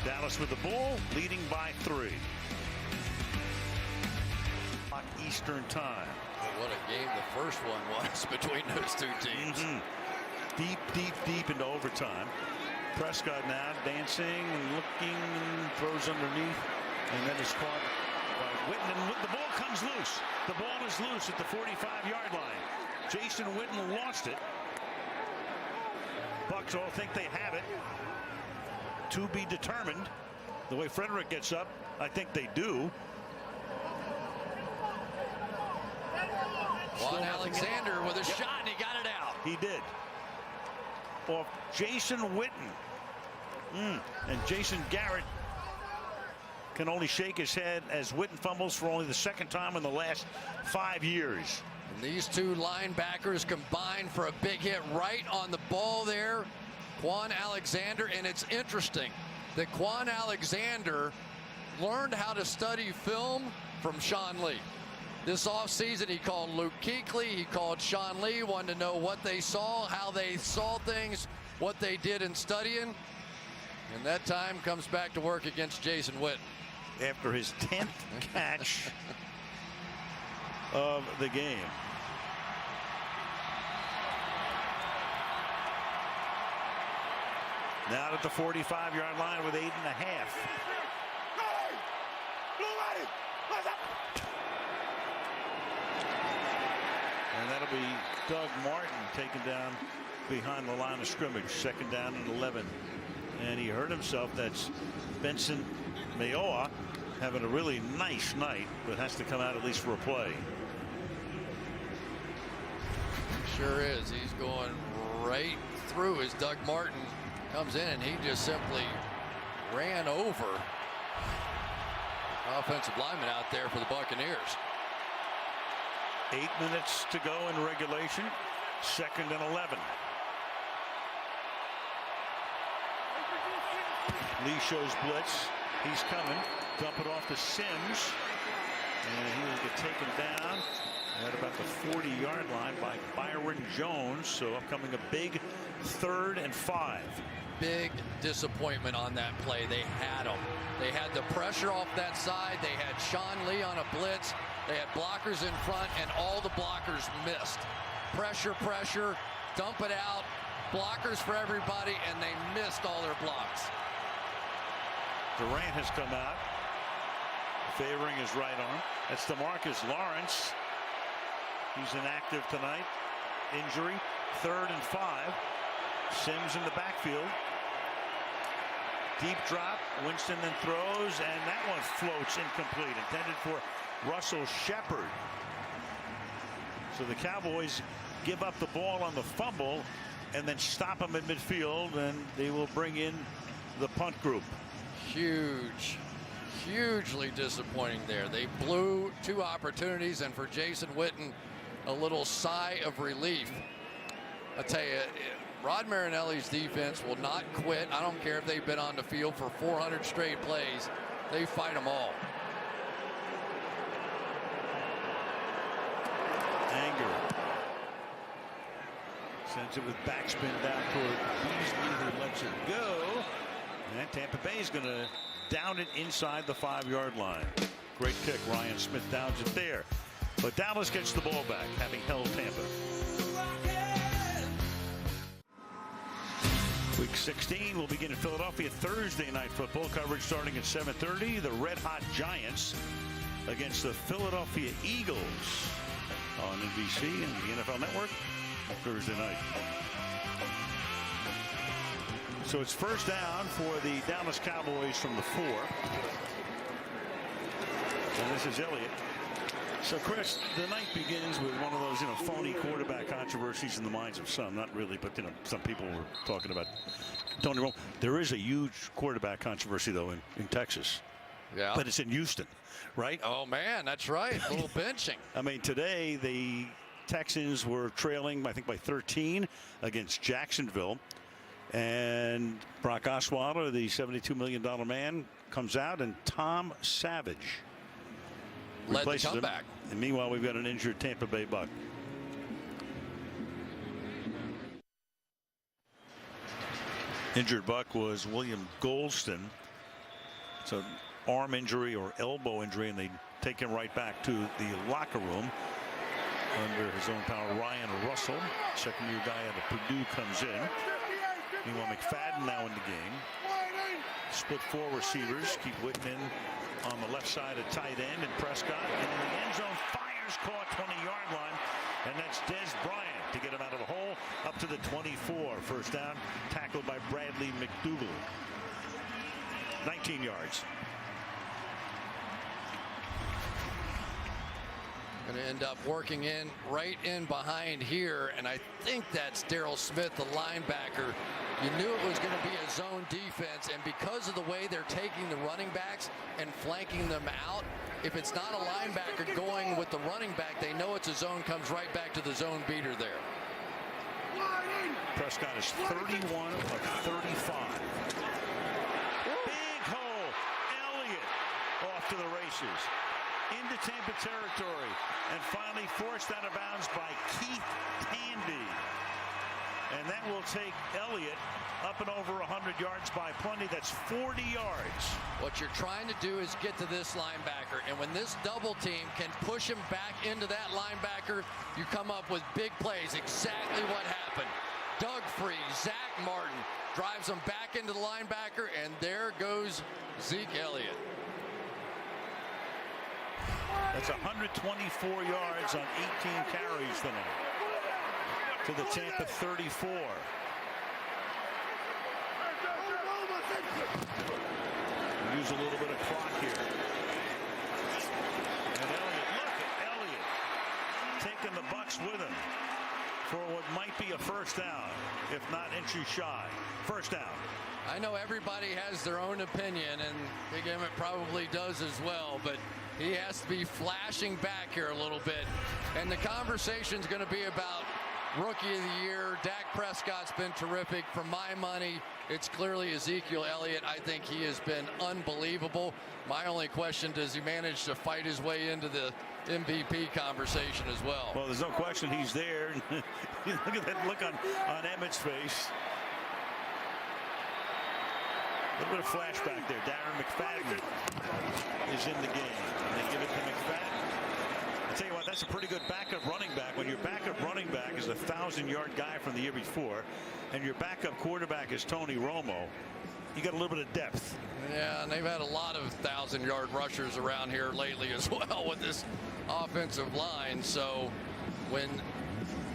Dallas with the ball, leading by 3. Eastern time. What a game the first one was between those two teams. Deep into overtime. Prescott now dancing and looking, and throws underneath, and then is caught by Witten, and the ball comes loose. The ball is loose at the 45-yard line. Jason Witten lost it. Bucs all think they have it. To be determined. The way Frederick gets up, I think they do. Juan Alexander with a shot, and he got it out. He did. Off Jason Witten. And Jason Garrett can only shake his head as Witten fumbles for only the second time in the last 5 years. And these two linebackers combined for a big hit right on the ball there. Juan Alexander, and it's interesting that Juan Alexander learned how to study film from Sean Lee. This offseason, he called Luke Kuechly, he called Sean Lee, wanted to know what they saw, how they saw things, what they did in studying. And that time comes back to work against Jason Witten. After his 10th catch of the game. Now at the 45-yard line with 8.5. And that'll be Doug Martin taken down behind the line of scrimmage. 2nd down and 11. And he hurt himself. That's Benson Mayowa having a really nice night, but has to come out at least for a play. Sure is. He's going right through as Doug Martin comes in, and he just simply ran over offensive lineman out there for the Buccaneers. 8 minutes to go in regulation. 2nd and 11. Lee shows blitz. He's coming. Dump it off to Sims. And he will get taken down at about the 40-yard line by Byron Jones. So upcoming a big 3rd and 5. Big disappointment on that play. They had him. They had the pressure off that side. They had Sean Lee on a blitz. They had blockers in front, and all the blockers missed. Pressure, pressure, dump it out. Blockers for everybody, and they missed all their blocks. Durant has come out, favoring his right arm. That's DeMarcus Lawrence. He's inactive tonight. Injury. 3rd and 5. Sims in the backfield. Deep drop. Winston then throws, and that one floats incomplete. Intended for Russell Shepard. So the Cowboys give up the ball on the fumble and then stop him in midfield, and they will bring in the punt group. Hugely disappointing there. They blew 2 opportunities, and for Jason Witten, a little sigh of relief. I tell you, Rod Marinelli's defense will not quit. I don't care if they've been on the field for 400 straight plays. They fight them all. Anger. Sends it with backspin down toward Beasley, who lets it go. And Tampa Bay is going to down it inside the 5-yard line. Great kick. Ryan Smith downs it there. But Dallas gets the ball back, having held Tampa. Week 16 will begin in Philadelphia. Thursday night football coverage starting at 7:30. The Red Hot Giants against the Philadelphia Eagles on NBC and the NFL Network Thursday night. So it's 1st down for the Dallas Cowboys from the 4. And this is Elliott. So, Chris, the night begins with one of those, phony quarterback controversies in the minds of some. Not really, but, some people were talking about Tony Romo. There is a huge quarterback controversy, though, in Texas. Yeah. But it's in Houston, right? Oh, man, that's right. A little benching. I mean, today the Texans were trailing, I think, by 13 against Jacksonville. And Brock Osweiler, the $72 million man, comes out, and Tom Savage led the replaces him. comeback. And meanwhile, we've got an injured Tampa Bay Buck. Injured Buck was William Golston. It's an arm injury or elbow injury, and they take him right back to the locker room. Under his own power, Ryan Russell, second-year guy out of Purdue, comes in. Meanwhile, McFadden now in the game. Split 4 receivers. Keep Witten in on the left side at tight end. And Prescott in the end zone fires caught 20-yard line, and that's Des Bryant to get him out of the hole up to the 24. First down, tackled by Bradley McDougal. 19 yards. Going to end up working in right in behind here, and I think that's Darryl Smith, the linebacker. You knew it was going to be a zone defense, and because of the way they're taking the running backs and flanking them out, if it's not a linebacker going with the running back, they know it's a zone, comes right back to the zone beater there. Prescott is 31 of 35. Big hole. Elliott off to the races. Into Tampa territory, and finally forced out of bounds by Keith Tandy. And that will take Elliott up and over 100 yards by plenty. That's 40 yards. What you're trying to do is get to this linebacker, and when this double team can push him back into that linebacker, you come up with big plays. Exactly what happened. Doug Free, Zach Martin drives him back into the linebacker, and there goes Zeke Elliott. That's 124 yards on 18 carries tonight. To the Tampa 34. Use a little bit of clock here. And Elliott, look at Elliott taking the Bucs with him for what might be a first down, if not inches shy. First down. I know everybody has their own opinion, and Big Emmett probably does as well, but he has to be flashing back here a little bit. And the conversation's going to be about Rookie of the Year. Dak Prescott's been terrific. For my money, it's clearly Ezekiel Elliott. I think he has been unbelievable. My only question, does he manage to fight his way into the MVP conversation as well? Well, there's no question he's there. Look at that look on Emmett's face. A little bit of flashback there. Darren McFadden is in the game. And they give it to McFadden. I tell you what, that's a pretty good backup running back. When your backup running back is a 1,000-yard guy from the year before, and your backup quarterback is Tony Romo, you got a little bit of depth. Yeah, and they've had a lot of 1,000-yard rushers around here lately as well with this offensive line. So when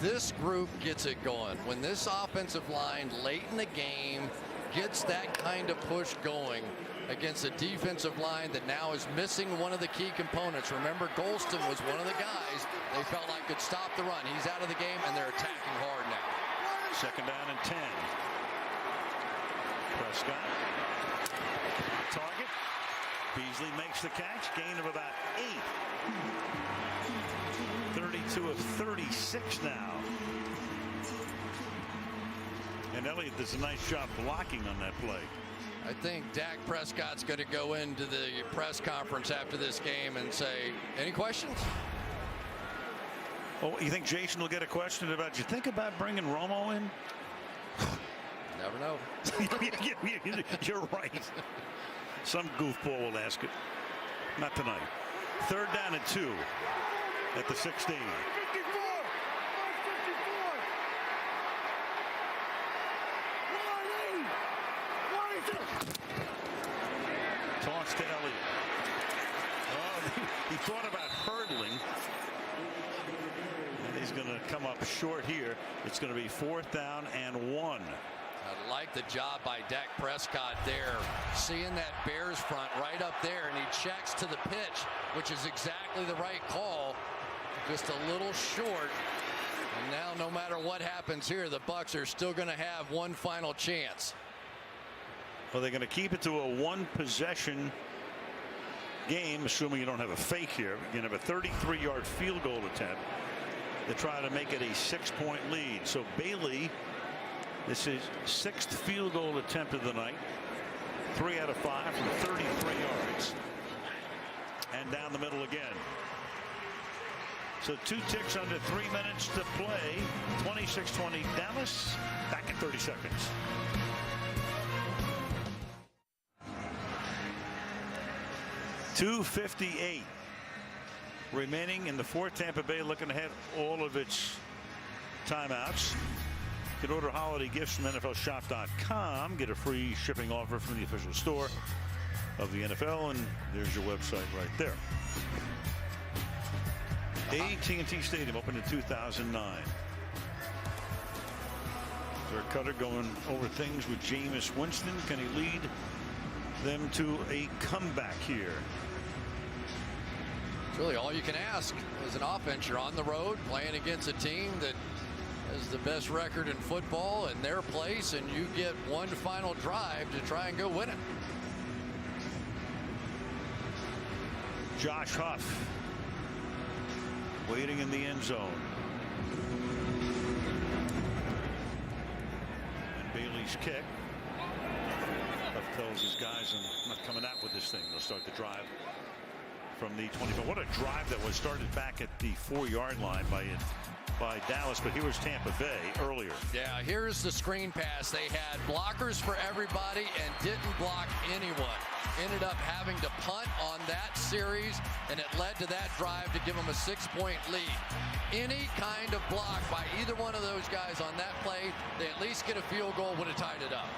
this group gets it going, when this offensive line late in the game gets that kind of push going against a defensive line that now is missing one of the key components. Remember, Golston was one of the guys they felt like could stop the run. He's out of the game, and they're attacking hard now. Second down and 10. Prescott. Target. Beasley makes the catch. Gain of about 8. 32 of 36 now. And Elliott does a nice job blocking on that play. I think Dak Prescott's going to go into the press conference after this game and say, any questions? Oh, you think Jason will get a question about, you think about bringing Romo in? Never know. You're right. Some goofball will ask it. Not tonight. Third down and 2 at the 16. Toss to Elliott. Oh, he thought about hurdling. And he's going to come up short here. It's going to be 4th down and 1. I like the job by Dak Prescott there, seeing that Bears front right up there, and he checks to the pitch, which is exactly the right call. Just a little short. And now, no matter what happens here, the Bucs are still going to have one final chance. Well, they're going to keep it to a 1-possession game, assuming you don't have a fake here. You're going to have a 33-yard field goal attempt to try to make it a 6-point lead. So Bailey, this is 6th field goal attempt of the night. 3 out of 5 from 33 yards. And down the middle again. So 2 ticks under 3 minutes to play. 26-20 Dallas. Back in 30 seconds. .258 remaining in the fourth. Tampa Bay looking to have all of its timeouts. You can order holiday gifts from NFLshop.com. Get a free shipping offer from the official store of the NFL, and there's your website right there. AT&T Stadium opened in 2009. Dirk Cutter going over things with Jameis Winston. Can he lead them to a comeback here? It's really all you can ask as an offense. You're on the road playing against a team that has the best record in football in their place, and you get one final drive to try and go win it. Josh Huff waiting in the end zone. And Bailey's kick. Huff tells his guys, I'm not coming out with this thing. They'll start the drive from the 25. What a drive that was, started back at the 4-yard line by Dallas, but here was Tampa Bay earlier. Yeah, here's the screen pass. They had blockers for everybody and didn't block anyone. Ended up having to punt on that series, and it led to that drive to give them a 6-point lead. Any kind of block by either one of those guys on that play, they at least get a field goal, would have tied it up.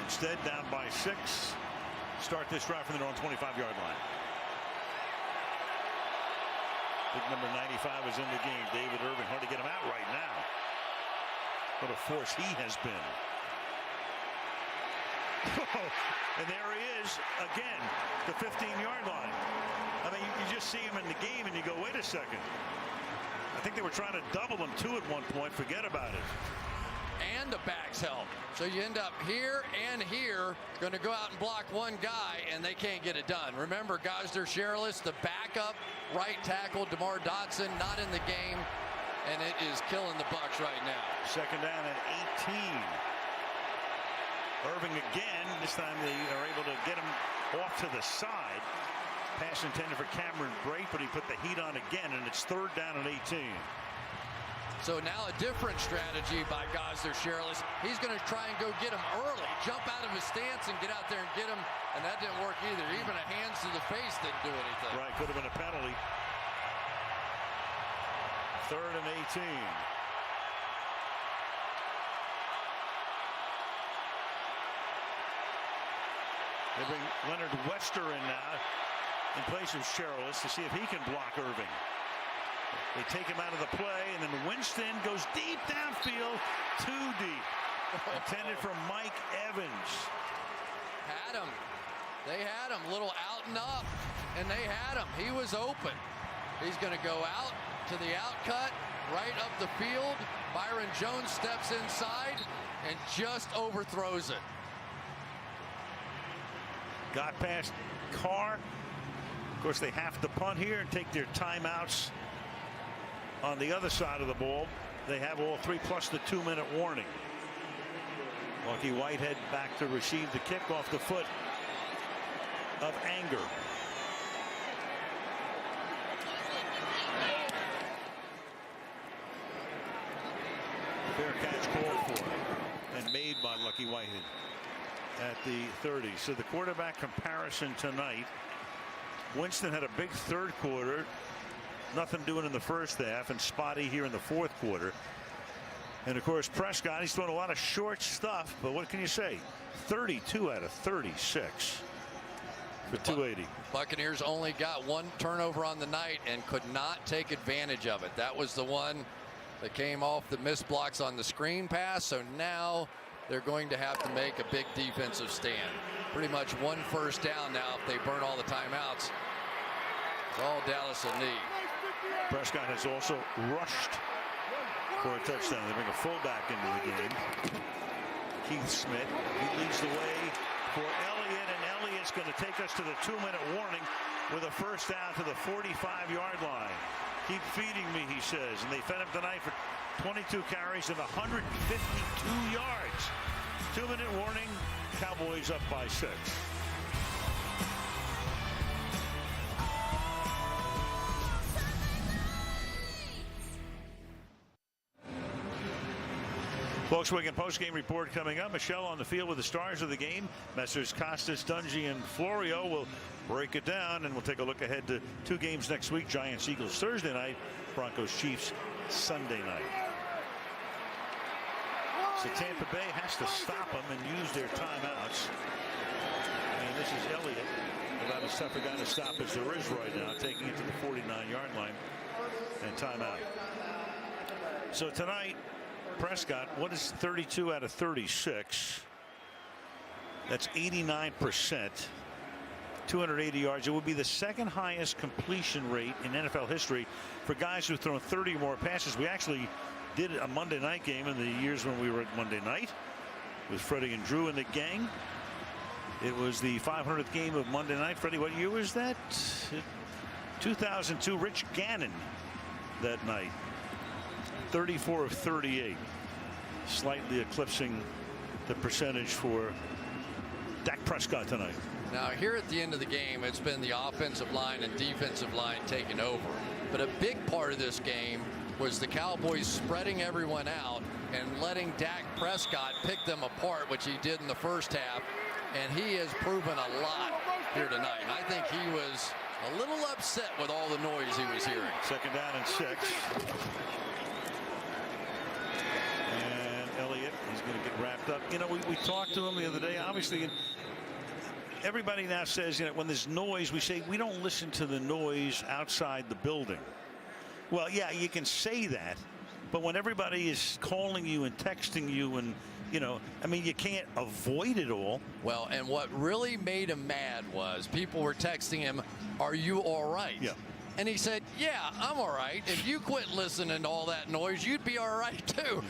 Instead, down by 6. Start this drive from their own 25-yard line. Big number 95 is in the game. David Irving, hard to get him out right now. What a force he has been. And there he is again, the 15-yard line. I mean, you just see him in the game and you go, wait a second. I think they were trying to double him too at one point. Forget about it. And the backs help. So you end up here and here, going to go out and block one guy, and they can't get it done. Remember, Gosder Sherrillis, the backup right tackle, DeMar Dotson, not in the game, and it is killing the Bucs right now. Second down and 18. Irving again. This time they are able to get him off to the side. Pass intended for Cameron Brate, but he put the heat on again, and it's third down and 18. So now a different strategy by Gosder Sherrillis. He's going to try and go get him early, jump out of his stance and get out there and get him, and that didn't work either. Even a hands to the face didn't do anything. Right, could have been a penalty. Third and 18. They bring Leonard Wester in now in place of Sherrillis to see if he can block Irving. They take him out of the play, and then Winston goes deep downfield, too deep. Intended for Mike Evans. Had him. They had him. Little out and up, and they had him. He was open. He's going to go out to the out cut, right up the field. Byron Jones steps inside and just overthrows it. Got past Carr. Of course, they have to punt here and take their timeouts. On the other side of the ball, they have all 3 plus the 2-minute warning. Lucky Whitehead back to receive the kick off the foot of Anger. Fair catch called for and made by Lucky Whitehead at the 30. So the quarterback comparison tonight. Winston had a big third quarter. Nothing doing in the first half, and spotty here in the fourth quarter. And of course, Prescott, he's throwing a lot of short stuff, but what can you say? 32 out of 36 for 280. Buccaneers only got 1 turnover on the night and could not take advantage of it. That was the one that came off the missed blocks on the screen pass. So now they're going to have to make a big defensive stand. Pretty much 1 first down now if they burn all the timeouts. It's all Dallas will need. Prescott has also rushed for a touchdown. They bring a fullback into the game. Keith Smith, he leads the way for Elliott, and Elliott's going to take us to the 2-minute warning with a first down to the 45-yard line. Keep feeding me, he says, and they fed him tonight for 22 carries and 152 yards. 2-minute warning. Cowboys up by 6. Volkswagen postgame report coming up. Michelle on the field with the stars of the game. Messrs. Costas, Dungy, and Florio will break it down, and we'll take a look ahead to 2 games next week. Giants, Eagles Thursday night. Broncos, Chiefs Sunday night. So Tampa Bay has to stop them and use their timeouts. And this is Elliott, about a as tough a guy to stop as there is right now, taking it to the 49-yard line and timeout. So tonight, Prescott, what is 32 out of 36? That's 89%. 280 yards. It would be the second highest completion rate in NFL history for guys who've thrown 30 or more passes. We actually did a Monday night game in the years when we were at Monday night with Freddie and Drew and the gang. It was the 500th game of Monday night. Freddie, what year was that? 2002. Rich Gannon that night. 34 of 38. Slightly eclipsing the percentage for Dak Prescott tonight. Now here at the end of the game, it's been the offensive line and defensive line taking over. But a big part of this game was the Cowboys spreading everyone out and letting Dak Prescott pick them apart, which he did in the first half. And he has proven a lot here tonight. And I think he was a little upset with all the noise he was hearing. Second down and 6. And Elliott, he's going to get wrapped up. You know, we talked to him the other day. Obviously, everybody now says, you know, when there's noise, we say we don't listen to the noise outside the building. Well, yeah, you can say that, but when everybody is calling you and texting you and, you know, I mean, you can't avoid it all. Well, and what really made him mad was people were texting him, "Are you all right?" Yeah. And he said, "Yeah, I'm all right. If you quit listening to all that noise, you'd be all right too."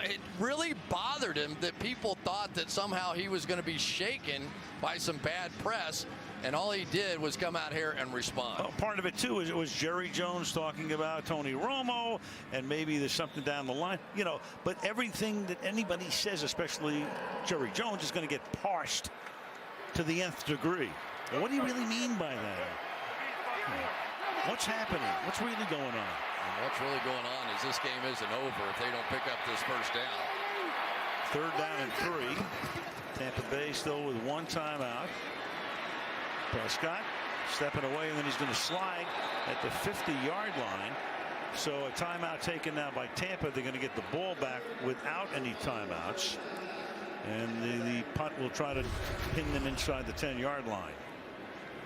It really bothered him that people thought that somehow he was going to be shaken by some bad press. And all he did was come out here and respond. Well, part of it, too, is it was Jerry Jones talking about Tony Romo, and maybe there's something down the line. You know, but everything that anybody says, especially Jerry Jones, is going to get parsed to the nth degree. Well, what do you really mean by that? What's happening? What's really going on? And what's really going on is this game isn't over if they don't pick up this first down. Third down and 3. Tampa Bay still with one timeout. Prescott stepping away, and then he's going to slide at the 50-yard line. So a timeout taken now by Tampa. They're going to get the ball back without any timeouts. And the punt will try to pin them inside the 10-yard line.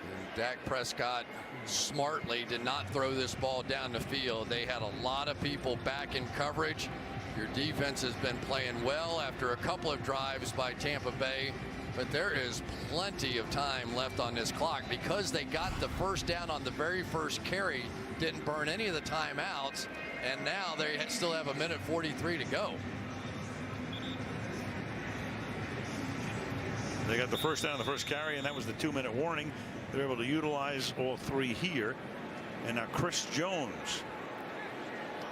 And Dak Prescott smartly did not throw this ball down the field. They had a lot of people back in coverage. Your defense has been playing well after a couple of drives by Tampa Bay. But there is plenty of time left on this clock because they got the first down on the very first carry, didn't burn any of the timeouts, and now they still have 1:43 to go. They got the first down on the first carry, and that was the 2-minute warning. They're able to utilize all 3 here. And now Chris Jones,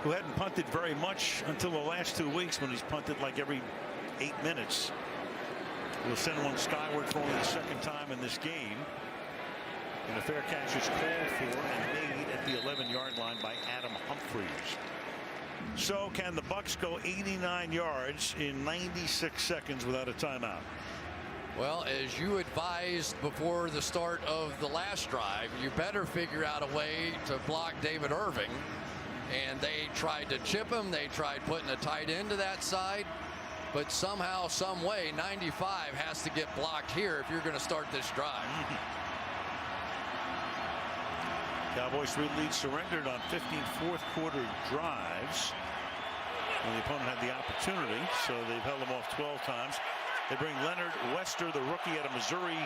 who hadn't punted very much until the last 2 weeks when he's punted like every 8 minutes. Will send one skyward for only the second time in this game. And a fair catch is called for and made at the 11-yard line by Adam Humphries. So can the Bucs go 89 yards in 96 seconds without a timeout? Well, as you advised before the start of the last drive, you better figure out a way to block David Irving. And they tried to chip him. They tried putting a tight end to that side. But somehow, some way, 95 has to get blocked here if you're going to start this drive. Cowboys 3 lead surrendered on 15 fourth-quarter drives. And the opponent had the opportunity, so they've held them off 12 times. They bring Leonard Wester, the rookie out of Missouri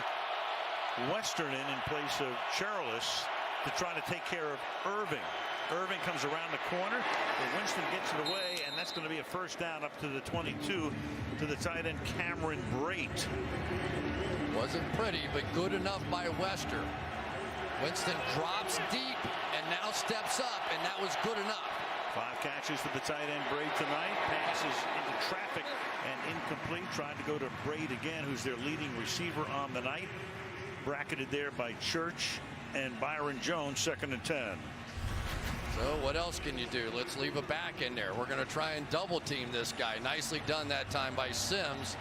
Western, in place of Cherilus to try to take care of Irving. Irving comes around the corner, but Winston gets it away, and that's going to be a first down up to the 22 to the tight end Cameron Brate. Wasn't pretty, but good enough by Wester. Winston drops deep and now steps up, and that was good enough. 5 catches for the tight end Brate tonight. Passes into traffic and incomplete. Trying to go to Brate again, who's their leading receiver on the night. Bracketed there by Church and Byron Jones, 2nd and 10. So what else can you do? Let's leave a back in there. We're going to try and double team this guy. Nicely done that time by Sims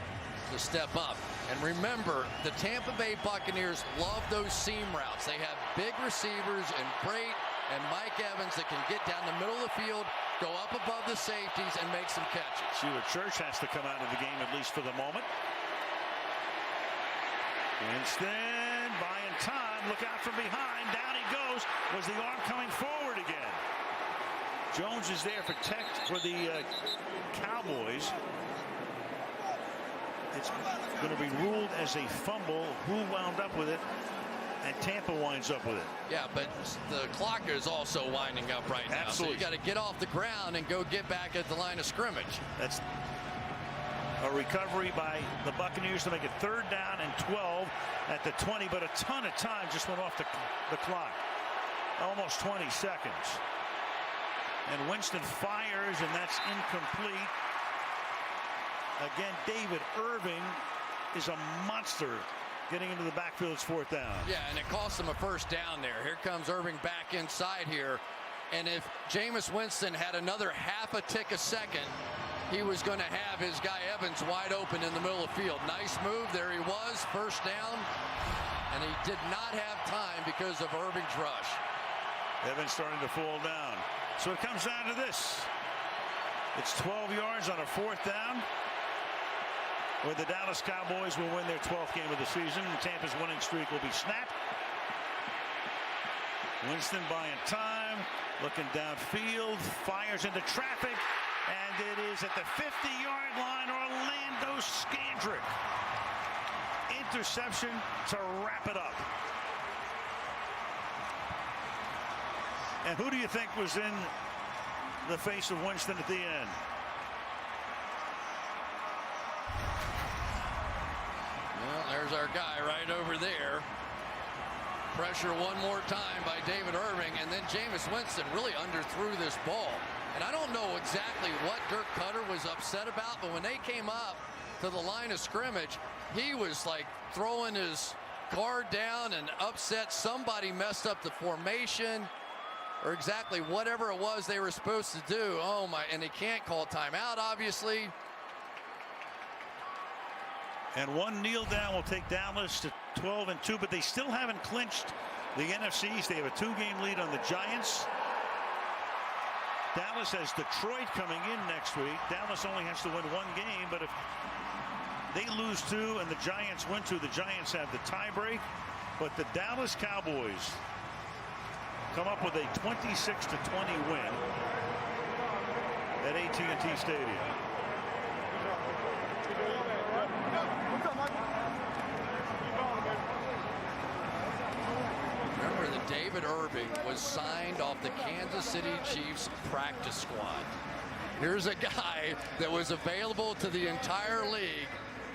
to step up. And remember, the Tampa Bay Buccaneers love those seam routes. They have big receivers and Brate and Mike Evans that can get down the middle of the field, go up above the safeties, and make some catches. Sheila Church has to come out of the game, at least for the moment. Winston buying time. Look out from behind. Down he goes. Was the arm coming forward again? Jones is there for the Cowboys. It's going to be ruled as a fumble. Who wound up with it? And Tampa winds up with it. Yeah, but the clock is also winding up right now. Absolutely. So you got to get off the ground and go get back at the line of scrimmage. That's a recovery by the Buccaneers to make it 3rd down and 12 at the 20, but a ton of time just went off the clock. Almost 20 seconds. And Winston fires, and that's incomplete. Again, David Irving is a monster getting into the backfield. It's 4th down. Yeah, and it cost them a 1st down there. Here comes Irving back inside here. And if Jameis Winston had another half a tick a second, he was going to have his guy Evans wide open in the middle of the field. Nice move. There he was, 1st down. And he did not have time because of Irving's rush. Evans starting to fall down. So it comes down to this. It's 12 yards on a 4th down, where the Dallas Cowboys will win their 12th game of the season. Tampa's winning streak will be snapped. Winston buying time, looking downfield, fires into traffic, and it is at the 50-yard line. Orlando Scandrick. Interception to wrap it up. And who do you think was in the face of Winston at the end? Well, there's our guy right over there. Pressure one more time by David Irving, and then Jameis Winston really underthrew this ball. And I don't know exactly what Dirk Cutter was upset about, but when they came up to the line of scrimmage, he was like throwing his guard down and upset. Somebody messed up the formation, or exactly whatever it was they were supposed to do. Oh my, and they can't call timeout, obviously. And one kneel down will take Dallas to 12-2, but they still haven't clinched the NFC East. They have a 2-game lead on the Giants. Dallas has Detroit coming in next week. Dallas only has to win 1 game, but if they lose 2 and the Giants win 2, the Giants have the tiebreak. But the Dallas Cowboys come up with a 26-20 win at AT&T Stadium. Remember that David Irving was signed off the Kansas City Chiefs practice squad. Here's a guy that was available to the entire league,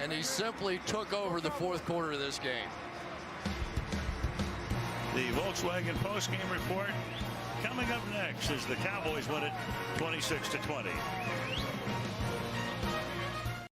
and he simply took over the 4th quarter of this game. The Volkswagen postgame report coming up next as the Cowboys win it 26-20.